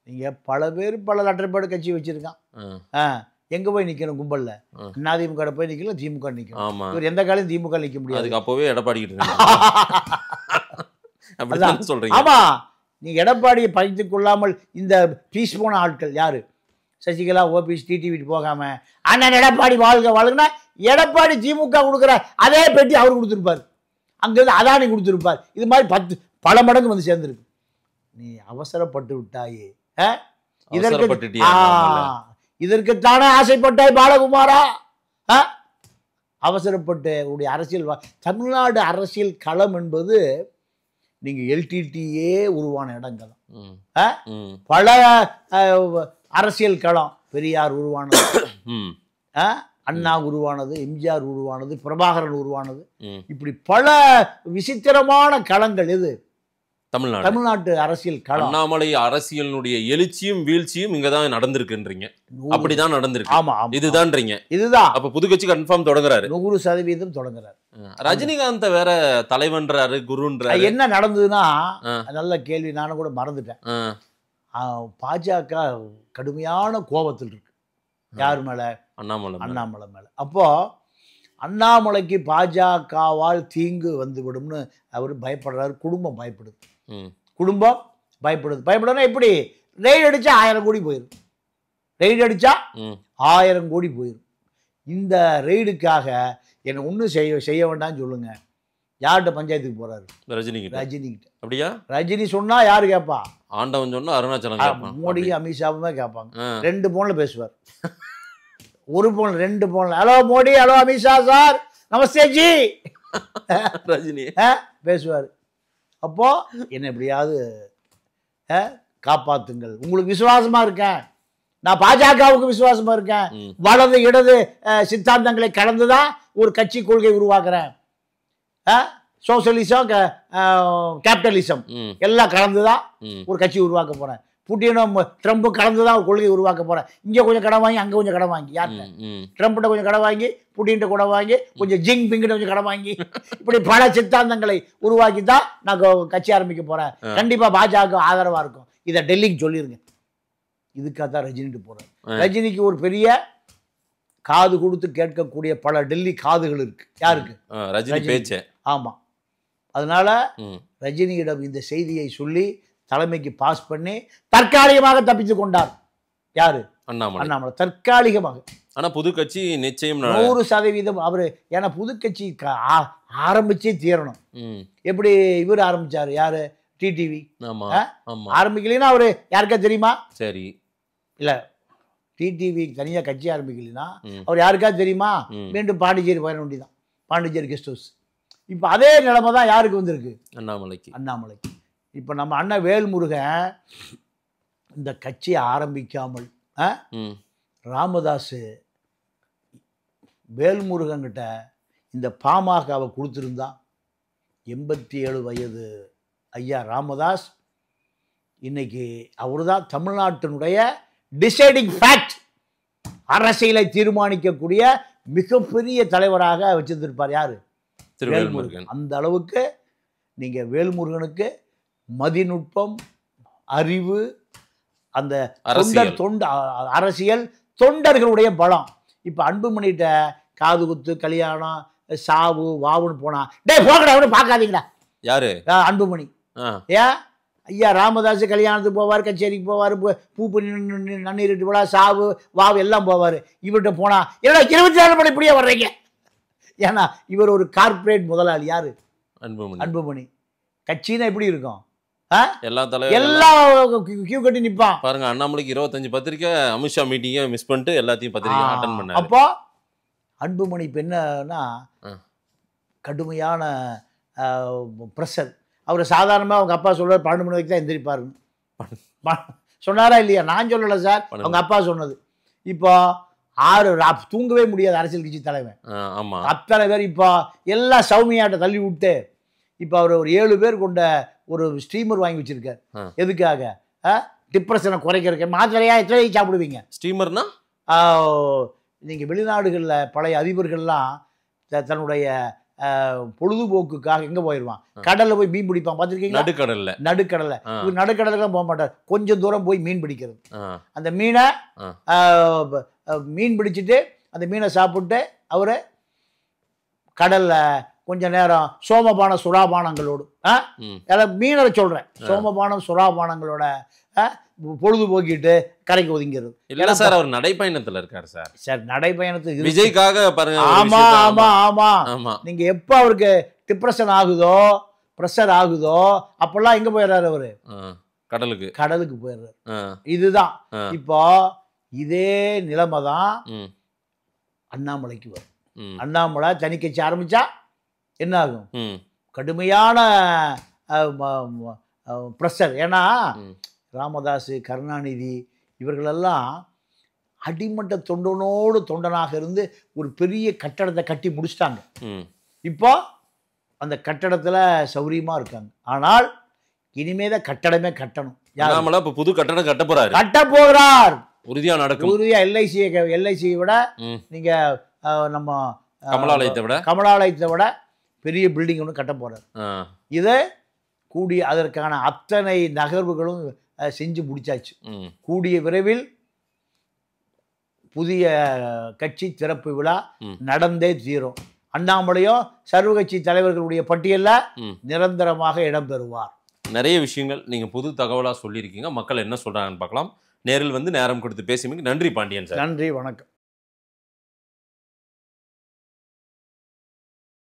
நீங்க பல பேர் பல லட்டர்பாடு கட்சி வச்சிருக்கான். எங்க போய் நிக்கணும்? கும்பல்ல அதிமுக போய் நிக்கல, திமுக நிக்கணும். இவர் எந்த காலம் திமுக நிக்க முடியாது. அதுக்கு அப்பவே எடப்பாடி சொல்றீங்க. ஆமா, நீங்க எடப்பாடியை பகிர்ந்து கொள்ளாமல் இந்த பீஸ் போன ஆட்கள் யாரு? சசிகலா, ஓபிஎஸ், டிடிவி போகாம அண்ணன் எடப்பாடி வாழ்க வாழ்கனா எடப்பாடி திமுக கொடுக்குற அதே பெட்டி அவர் கொடுத்துருப்பார், அங்கிருந்து அதானி கொடுத்துருப்பார். இது மாதிரி பல மடங்கு வந்து சேர்ந்துருக்கு. நீ அவசரப்பட்டு விட்டாயே, அவசரப்பட்டுட்டியா? இதற்குத்தானே ஆசைப்பட்டாய் பாலகுமாரா? அவசரப்பட்டு உடைய அரசியல் தமிழ்நாடு அரசியல் களம் என்பது நீங்க எல்டிடியே உருவான இடங்கள், பல அரசியல் களம். பெரியார் உருவானது, அண்ணா உருவானது, எம்ஜிஆர் உருவானது, பிரபாகரன் உருவானது, இப்படி பல விசித்திரமான களங்கள். எது? தமிழ்நாட்டு அரசியல் களம். அண்ணாமலை அரசியலினுடைய எழுச்சியும் வீழ்ச்சியும் இங்கதான் நடந்திருக்குன்றீங்க. அப்படிதான் நடந்திருக்கு. ஆமா, இதுதான்றீங்க. இதுதான். அப்ப புது கட்சி கன்ஃபார்ம் தொடங்குறாரு, 100% தொடங்குறாரு. ரஜினிகாந்த் வேற தலைவன்றாரு, குருன்றாரு. என்ன நடந்ததுன்னா, நல்ல கேள்வி, நானும் கூட மறந்துட்டேன். பாஜக கடுமையான கோபத்தில் இருக்கு. யார் மேல? அண்ணாமலை மேல. அப்போ அண்ணாமலைக்கு பாஜகவால் தீங்கு வந்துவிடும்னு அவர் பயப்படுறாரு. குடும்பம் பயப்படுது. குடும்பம் பயப்படுது. பயப்படுதுன்னா எப்படி? ரெய்டு அடிச்சா 1000 கோடி போயிடும். ரெய்டு அடிச்சா 1000 கோடி போயிடும். இந்த ரெய்டுக்காக என்ன ஒன்றும் செய்ய வேண்டாம்னு சொல்லுங்க. யார்கிட்ட பஞ்சாயத்துக்கு போறாரு? ரஜினிகிட்ட. அப்படியா? ரஜினி சொன்னா யாரு கேட்பா? ஆண்டவன் சொன்னா அருணாச்சலம், மோடி, அமித்ஷாவும் தான் கேட்பாங்க. 2 போன்ல பேசுவார். 1 போன், 2 போன்ல. Hello Modi, hello Amit Shah sir, namaste ji, Rajini பேசுவார். அப்போ என்ன எப்படியாவது காப்பாத்துங்கள், உங்களுக்கு விசுவாசமா இருக்கேன், நான் பாஜகவுக்கு விசுவாசமா இருக்கேன், வலது இடது சித்தாந்தங்களை கலந்துதான் ஒரு கட்சி கொள்கை உருவாக்குறேன், சோசியலிசம் கேபிட்டலிசம் எல்லாம் கலந்துதான் ஒரு கட்சி உருவாக்க போறேன், புட்டினும் ட்ரம்ப்பும் கலந்துதான் ஒரு கொள்கை உருவாக்க போறேன். இங்க கொஞ்சம் கடன் வாங்கி, அங்க கொஞ்சம் கடன் வாங்கி, யார்கிட்ட? ட்ரம்ப்கிட்ட கொஞ்சம் கடன் வாங்கி, புட்டின்ட்ட கூட வாங்கி, கொஞ்சம் ஜிங் பிங்கிட்ட கொஞ்சம் கடன் வாங்கி, இப்படி பல சித்தாந்தங்களை உருவாக்கி தான் நான் கட்சி ஆரம்பிக்க போறேன். கண்டிப்பா பாஜக ஆதரவா இருக்கும். இதை டெல்லிக்கு சொல்லிருங்க. இதுக்காக தான் ரஜினிட்டு போறேன். ரஜினிக்கு ஒரு பெரிய காது கொடுத்து கேட்கக்கூடிய பல டெல்லி காதுகள் இருக்கு. யாருக்கு? ரஜினி பேச்சு. ஆமா. அதனால ரஜினியிடம் இந்த செய்தியை சொல்லி தலைமைக்கு பாஸ் பண்ணி தற்காலிகமாக தப்பித்துக் கொண்டார். யாரு? அண்ணாமலை. தற்காலிகமாக. ஆனா புது கட்சி நிச்சயம் 100% அவரு. ஏன்னா புது கட்சி ஆரம்பிச்சே தீரணும். எப்படி இவர் ஆரம்பிச்சாரு? யாரு? டிடிவி. ஆரம்பிக்கலைன்னா அவரு யாருக்கா தெரியுமா? சரி இல்ல, டிடிவி தனியா கட்சி ஆரம்பிக்கலைன்னா அவர் யாருக்கா தெரியுமா? மீண்டும் பாண்டிச்சேரி போயிட வேண்டியதான். Pondicherry guest house. இப்ப அதே நிலைமை தான் யாருக்கு வந்திருக்கு? அண்ணாமலைக்கு. இப்ப நம்ம அண்ணன் வேல்முருகன் இந்த கட்சியை ஆரம்பிக்காமல் ராமதாஸ் வேல்முருகன் கிட்ட இந்த பாமகவை கொடுத்திருந்தா 87 வயது ஐயா ராமதாஸ் இன்னைக்கு அவர்தான் தமிழ்நாட்டினுடைய டிசைடிங் ஃபேக்ட், அரசியலை தீர்மானிக்கக்கூடிய மிகப்பெரிய தலைவராக வச்சிருந்திருப்பார். யாரு? வேல்முருகன். அந்த அளவுக்கு நீங்க வேல்முருகனுக்கு மதிநுட்பம், அறிவு, அந்த அரசியல் தொண்டர்களுடைய பலம். இப்ப அன்புமணிகிட்ட காது குத்து, கல்யாணம், சாவு, வாவுன்னு போனா, டேய் போகடா, அவனு பார்க்காதீங்கடா. யாரு? அன்புமணி. ஏன்? ஐயா ராமதாஸ் கல்யாணத்துக்கு போவார், கச்சேரிக்கு போவார், பூ பண்ணி நன்னீரிட்டு விழா, சாவு, வாவு எல்லாம் போவார். இவர்கிட்ட போனா ஏன்னா 24 மணி இப்படியே வர்றீங்க. ஏன்னா இவர் ஒரு கார்பரேட் முதலாளி. யாரு? அன்புமணி. கட்சினா எப்படி இருக்கும்? எல்லாம் கியூ கட்டி நிப்பான் பாருங்க. அண்ணாமலைக்கு 25 பத்திரிக்கை, அமித்ஷா மீட்டிங்கை மிஸ் பண்ணிட்டு எல்லாத்தையும் பத்திரிக்கை அட்டெண்ட் பண்ணாரு. அப்போ அன்புமணி இப்ப என்னன்னா கடுமையான பிரஷர். அவர் சாதாரணமா அவங்க அப்பா சொல்றாரு 12 மணி வரைக்கும் தான் எந்திரிப்பாருன்னு சொன்னாரா இல்லையா? நான் சொல்லல சார், அவங்க அப்பா சொன்னது. இப்போ 6 தூங்கவே முடியாது அரசியல் கட்சி தலைவன். அத்தனை பேர் இப்போ எல்லாம் சௌமியாட்ட தள்ளி விட்டு இப்போ அவர் ஒரு 7 பேர் கொண்ட ஒரு ஸ்டீமர் வாங்கி வச்சிருக்காரு. எதுக்காக? டிப்ரெஷனை குறைக்கிறதுக்கு. மாத்திரையா எத்தனை சாப்பிடுவீங்க? ஸ்டீமர்னா நீங்க வெளிநாடுகள்ல பழைய அதிபர்கள்லாம் தன்னுடைய பொழுதுபோக்குக்காக எங்க போயிடுவான்? கடல்ல போய் மீன் பிடிப்பான். பார்த்துருக்கீங்களா? நடுக்கடல்ல நடுக்கடலுக்கு போக மாட்டார். கொஞ்சம் தூரம் போய் மீன் பிடிக்கிறது. அந்த மீனை மீன் பிடிச்சிட்டு அந்த மீனை சாப்பிட்டு அவரு கடல்ல கொஞ்ச நேரம் சோமபான சுறாபானங்களோடு, மீனை சொல்றேன், சோமபானம் சுறாபானங்களோட பொழுதுபோக்கிட்டு கரைக்கு ஒதுங்கிறது. இல்ல சார், அவர் நடைப்பயணத்துல இருக்காரு சார். சார் நடைப்பயணத்துக்கு விஜய்க்காக பாருங்க. ஆமா ஆமா ஆமா. நீங்க எப்ப அவருக்கு டிப்ரெஷன் ஆகுதோ, ப்ரெஷர் ஆகுதோ, அப்பெல்லாம் எங்க போயிடுறாரு அவரு? கடலுக்கு போயிடுறாரு. இதுதான் இப்போ இதே நிலைமை தான் அண்ணாமலைக்கு வரும். அண்ணாமலை தனி கட்சி ஆரம்பிச்சா என்ன ஆகும்? கடுமையான ப்ரெஷர். ஏன்னா ராமதாஸ், கருணாநிதி இவர்களெல்லாம் அடிமட்ட தொண்டனாக இருந்து ஒரு பெரிய கட்டடத்தை கட்டி முடிச்சிட்டாங்க. இப்போ அந்த கட்டடத்துல சௌரியமா இருக்காங்க. ஆனால் இனிமேதான் கட்டடமே கட்டணும். இப்ப புது கட்டடம் கட்ட போகிறார். உறுதியா நடக்கும். உறுதியா எல்ஐசியை விட நீங்க நம்ம கமலாலயத்தை விட பெரிய பில்டிங் ஒன்று கட்ட போறார். இதை கூடிய அதற்கான அத்தனை நகர்வுகளும் செஞ்சு முடிச்சாச்சு. கூடிய விரைவில் புதிய கட்சி திறப்பு விழா நடந்தே தீரும். அண்ணாமலையும் சர்வ கட்சி தலைவர்களுடைய பட்டியலில் நிரந்தரமாக இடம்பெறுவார். நிறைய விஷயங்கள் நீங்க புது தகவலா சொல்லியிருக்கீங்க. மக்கள் என்ன சொல்றாங்கன்னு பார்க்கலாம். நேரில் வந்து நேரம் கொடுத்து பேசியமைக்கு நன்றி பாண்டியன் சார். நன்றி, வணக்கம்.